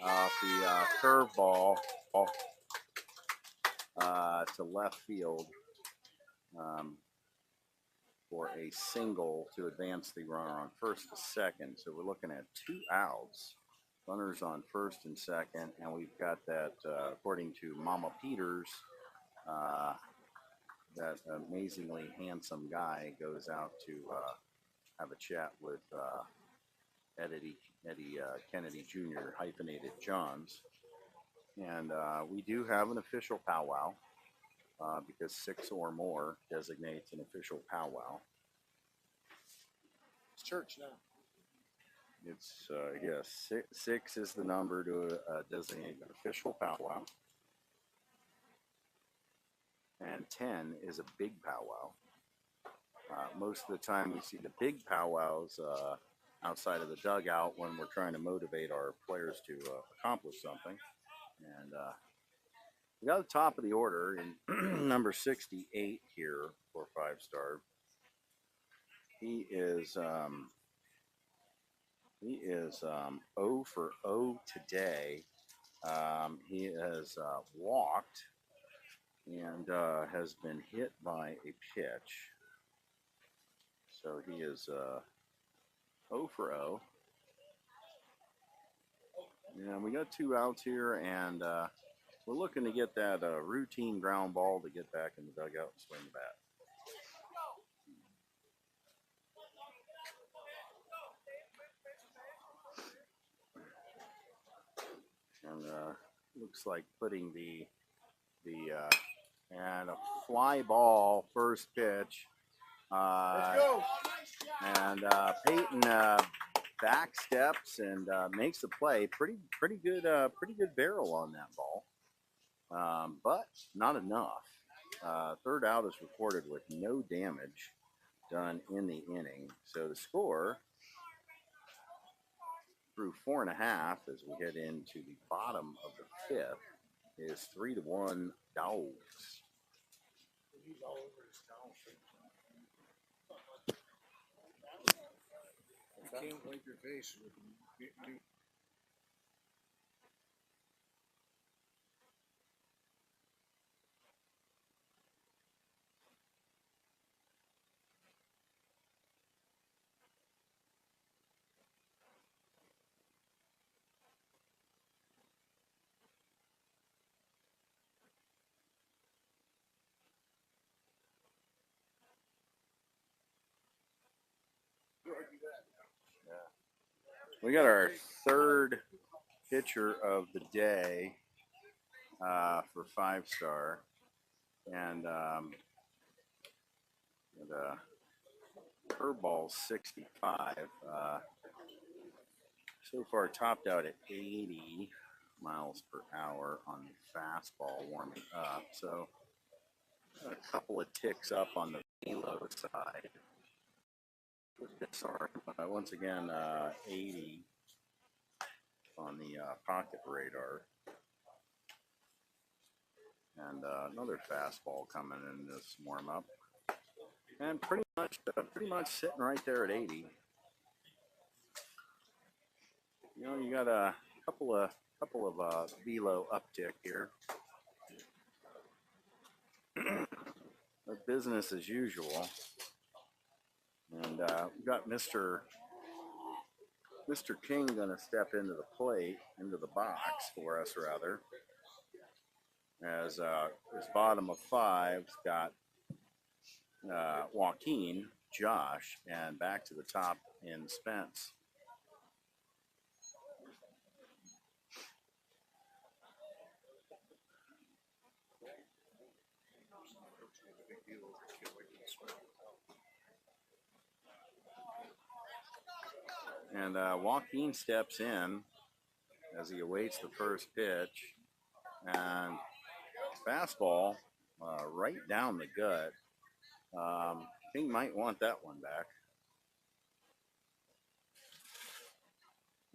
S3: off the curveball to left field for a single to advance the runner on first to second. So we're looking at 2 outs. Runners on first and second, and we've got that, according to Mama Peters, that amazingly handsome guy goes out to have a chat with Eddie Kennedy Jr. hyphenated Johns. And we do have an official powwow because 6 or more designates an official powwow.
S1: It's church now.
S3: It's, yes, 6 is the number to designate an official powwow. And 10 is a big powwow. Most of the time we see the big powwows outside of the dugout when we're trying to motivate our players to accomplish something. And we got the top of the order in number 68 here for 5-star. He is 0 for 0 today. He has walked and has been hit by a pitch. So he is 0 for 0. And we got 2 outs here, and we're looking to get that routine ground ball to get back in the dugout and swing the bat. And looks like putting the and a fly ball first pitch.
S1: Let's go.
S3: And Peyton back steps and makes the play. Pretty good barrel on that ball, but not enough. 3rd out is recorded with no damage done in the inning. So the score through 4.5 as we head into the bottom of the 5th is 3-1 Dogs.
S1: I can't wipe your face with you.
S3: We got our 3rd pitcher of the day for 5-star, and curveball 65. So far topped out at 80 miles per hour on the fastball warming up. So a couple of ticks up on the velo side. Sorry, once again, 80 on the pocket radar, and another fastball coming in this warm up, and pretty much sitting right there at 80. You know, you got a couple of velo uptick here. But business as usual. And we got Mr. King going to step into the plate, into the box for us, rather. as his bottom of 5's got Joaquin, Josh, and back to the top in Spence. And Joaquin steps in as he awaits the first pitch. And fastball right down the gut. King might want that one back.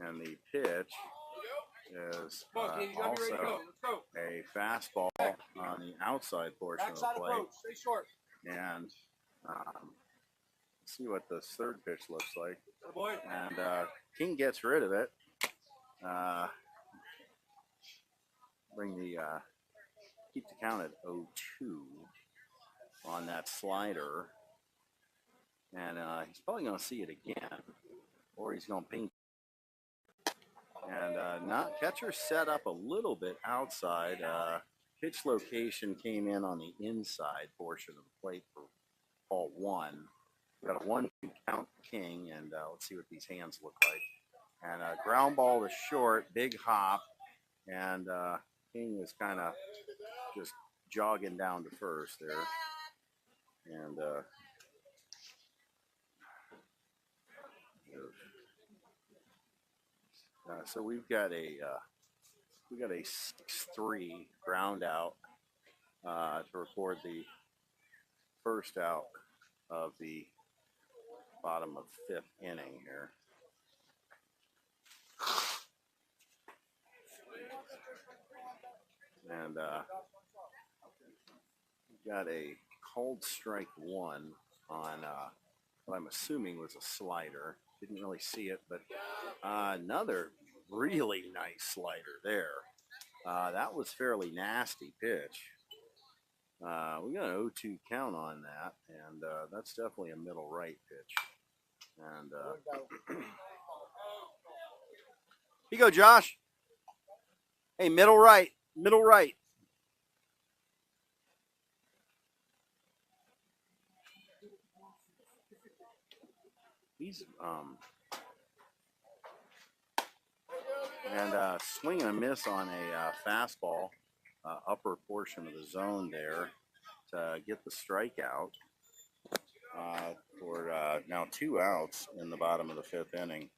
S3: And the pitch is also a fastball on the outside portion of the plate.
S1: Stay short.
S3: And see what this third pitch looks like. And King gets rid of it. Keep the count at 0-2 on that slider. And he's probably going to see it again, or he's going to ping. And catcher set up a little bit outside. Pitch location came in on the inside portion of the plate for ball 1. We got a 1-2 count King, and let's see what these hands look like. And ground ball to short, big hop, and King was kind of just jogging down to first there. And so we've got a 6-3 ground out to record the first out of the bottom of 5th inning here. And we've got a called strike 1 on what I'm assuming was a slider. Didn't really see it, but another really nice slider there. That was fairly nasty pitch. We got an 0-2 count on that, and that's definitely a middle right pitch. And here you go, Josh. Hey, middle right, middle right. He's and swing and a miss on a fastball, upper portion of the zone there to get the strikeout for now 2 outs in the bottom of the 5th inning.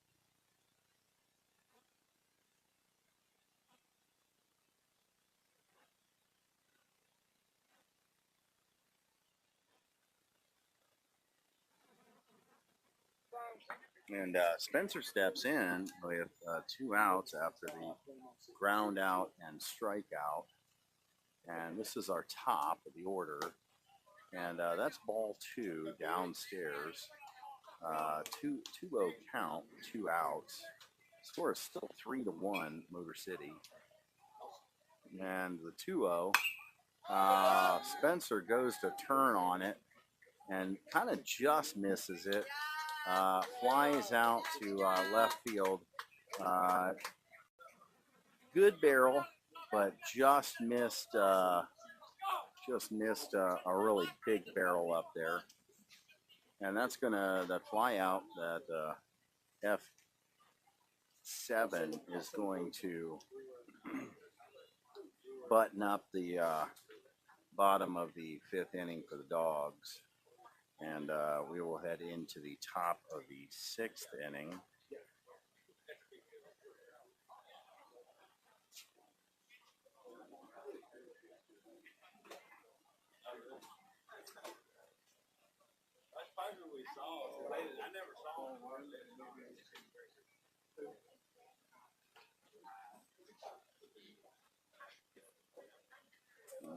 S3: And Spencer steps in with 2 outs after the ground out and strikeout. And this is our top of the order. And that's ball 2 downstairs. 2-0 count, 2 outs. Score is still 3-1 Motor City. And the 2-0, Spencer goes to turn on it and kind of just misses it. Flies out to left field. Good barrel, but just missed a really big barrel up there. And that's that fly out, that F7 is going to button up the bottom of the 5th inning for the Dogs. And we will head into the top of the 6th inning.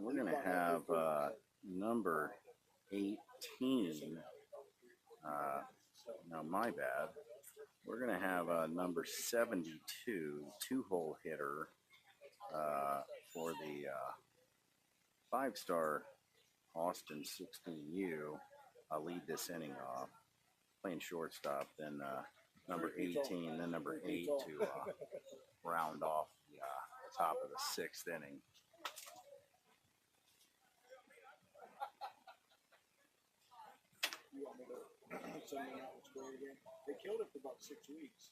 S3: We're going to have number 18. No, my bad. We're going to have number 72, 2-hole hitter for the 5-star Austin 16U. Lead this inning off, playing shortstop, then number 18, then number 8 to round off the top of the 6th inning.
S1: and send them out and spray it again. They killed it for about 6 weeks.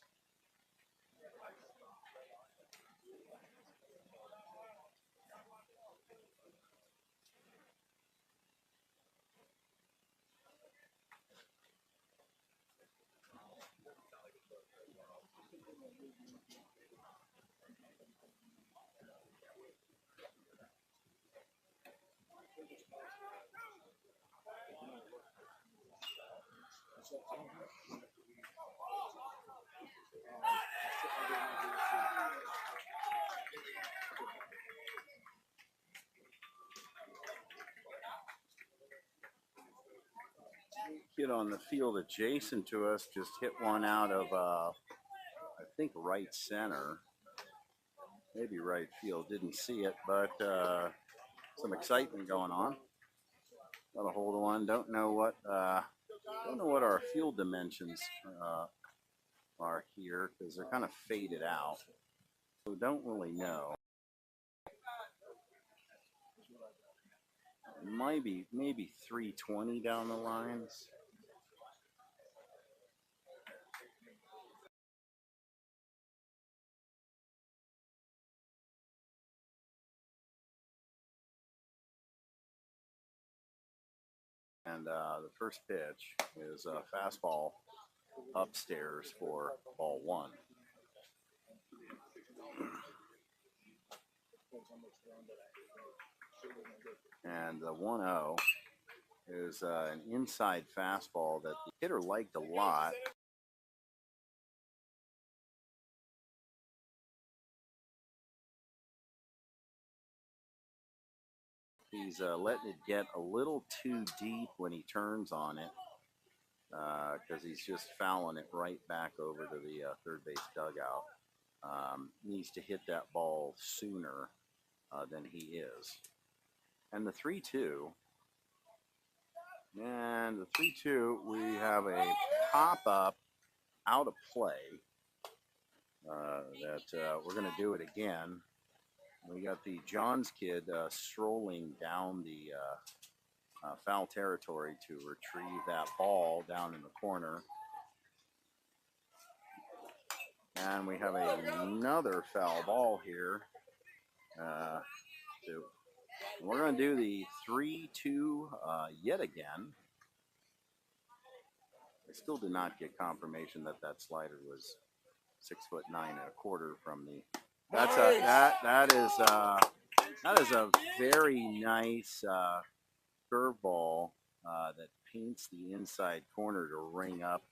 S3: Kid on the field adjacent to us just hit one out of, I think, right center. Maybe right field. Didn't see it, but some excitement going on. Got a hold of one. Don't know what our field dimensions are here because they're kind of faded out. So don't really know. Maybe 320 down the lines. And the first pitch is a fastball upstairs for ball one. And the 1-0 is an inside fastball that the hitter liked a lot. He's letting it get a little too deep when he turns on it because he's just fouling it right back over to the third base dugout. Needs to hit that ball sooner than he is. And the 3-2. And the 3-2, we have a pop-up out of play that we're going to do it again. We got the Johns kid strolling down the foul territory to retrieve that ball down in the corner. And we have another foul ball here. We're going to do the 3-2 yet again. I still did not get confirmation that that slider was 6'9.25" from the. That is a very nice curveball that paints the inside corner to ring up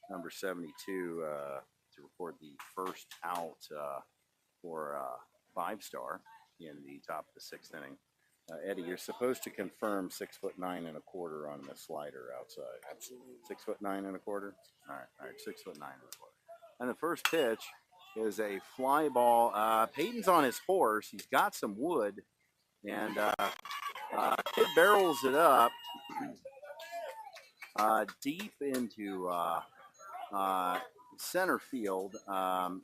S3: number 72 to record the first out for 5-star in the top of the 6th inning. Eddie, you're supposed to confirm 6'9.25" on the slider outside.
S1: Absolutely.
S3: 6'9.25". All right, 6'9.25". And the first pitch is a fly ball. Peyton's on his horse. He's got some wood, and kid barrels it up deep into center field,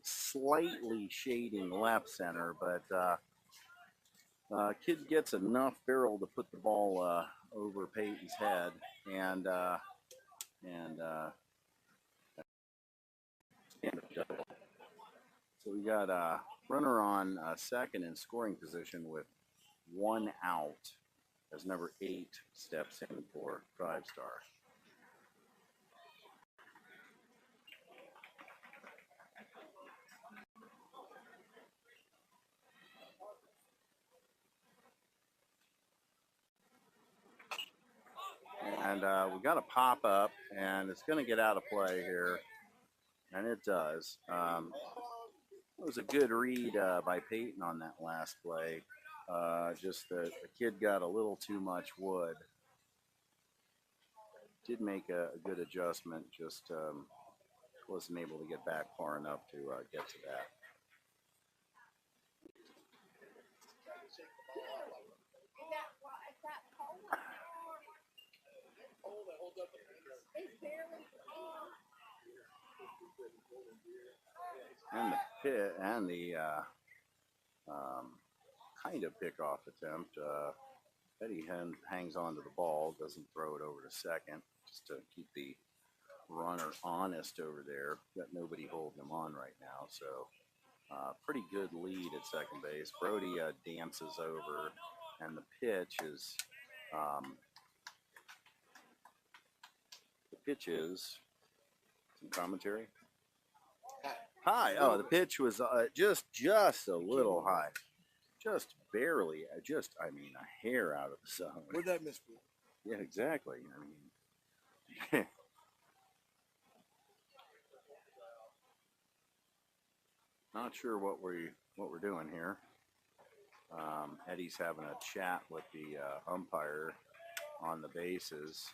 S3: slightly shading left center, but kid gets enough barrel to put the ball over Peyton's head, and so we got a runner on second in scoring position with 1 out as number 8 steps in for 5-star. And we got a pop up, and it's going to get out of play here, and it does. It was a good read by Peyton on that last play. Just the kid got a little too much wood. Did make a good adjustment, just wasn't able to get back far enough to get to that. And the pit and the kind of pickoff attempt. Eddie hangs on to the ball, doesn't throw it over to second, just to keep the runner honest over there. Got nobody holding him on right now, so pretty good lead at second base. Brody dances over, and the pitch is some commentary. High. Oh, the pitch was just a little high, just barely. I mean, a hair out of the zone.
S1: Where'd that miss be?
S3: Yeah, exactly. I mean, not sure what we're doing here. Eddie's having a chat with the umpire on the bases.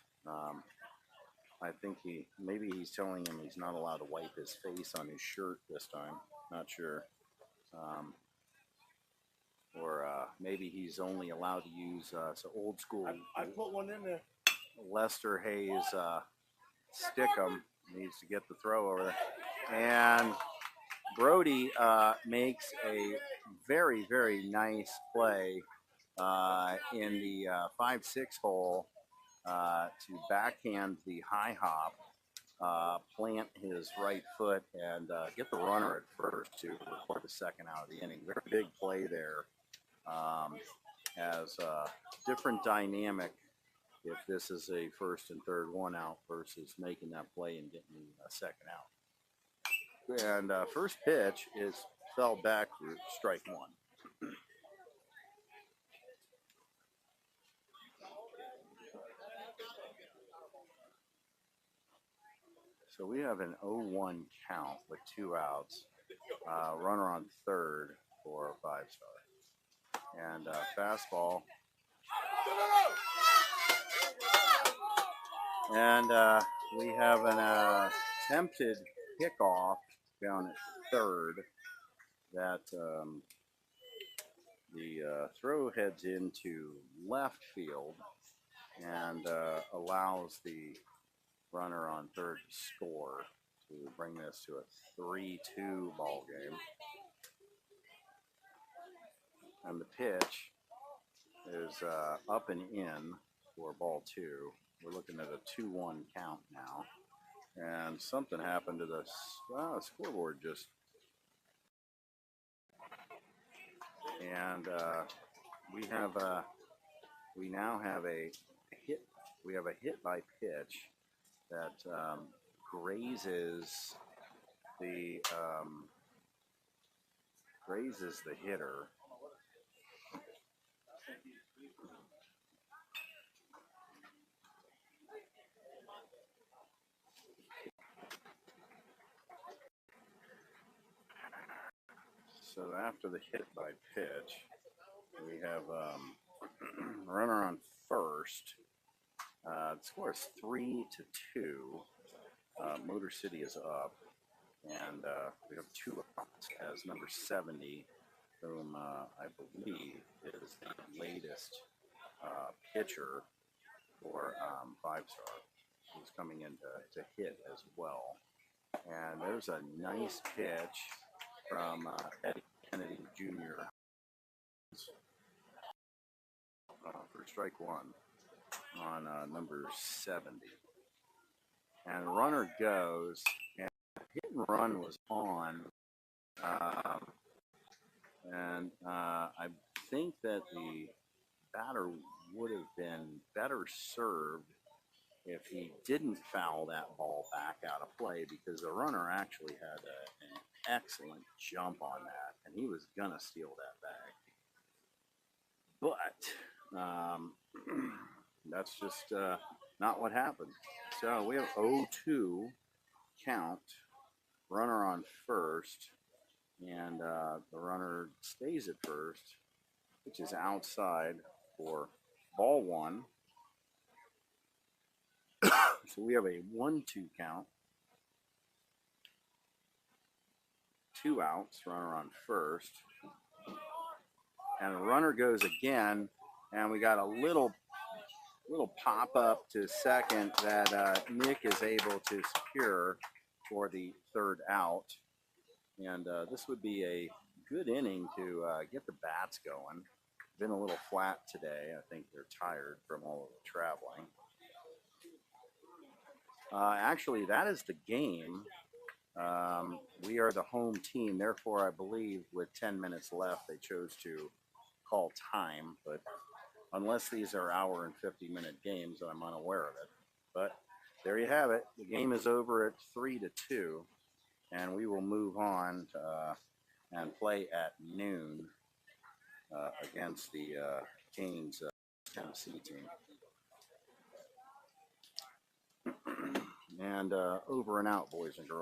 S3: I think maybe he's telling him he's not allowed to wipe his face on his shirt this time. Not sure. Or maybe he's only allowed to use some old school.
S1: I put one in there.
S3: Lester Hayes Stickum needs to get the throw over there. And Brody makes a very, very nice play in the 5-6 hole to backhand the high hop, plant his right foot, and get the runner at first to record the second out of the inning. Very big play there. Has a different dynamic if this is a first and third one out versus making that play and getting a second out. And first pitch fell back for strike one. So we have an 0-1 count with 2 outs. Runner on third for 5-star. And fastball. And we have an attempted kickoff down at third that the throw heads into left field and allows the runner on third to score to bring this to a 3-2 ball game. And the pitch is up and in for ball 2. We're looking at a 2-1 count now. And something happened to the scoreboard just. And we now have a hit. We have a hit by pitch that grazes the hitter. So after the hit by pitch, we have runner on first. The score is 3-2. Motor City is up, and we have 2 outs as number 70, whom I believe is the latest pitcher for 5-star, who's coming in to hit as well. And there's a nice pitch from Eddie Kennedy Jr. For strike one on number 70. And runner goes, and hit and run was on. And I think that the batter would have been better served if he didn't foul that ball back out of play, because the runner actually had an excellent jump on that, and he was gonna steal that bag. But that's just not what happened. So we have 0-2 count, runner on first, and the runner stays at first, which is outside for ball 1. So we have a 1-2 count. 2 outs, runner on first. And the runner goes again, and we got a little pop up to second that Nick is able to secure for the third out. And this would be a good inning to get the bats going. Been a little flat today. I think they're tired from all of the traveling. Actually, that is the game. We are the home team. Therefore, I believe with 10 minutes left, they chose to call time. But unless these are hour and 50-minute games, I'm unaware of it. But there you have it. The game is over at 3-2, and we will move on to, and play at noon against the Canes Tennessee team. And over and out, boys and girls.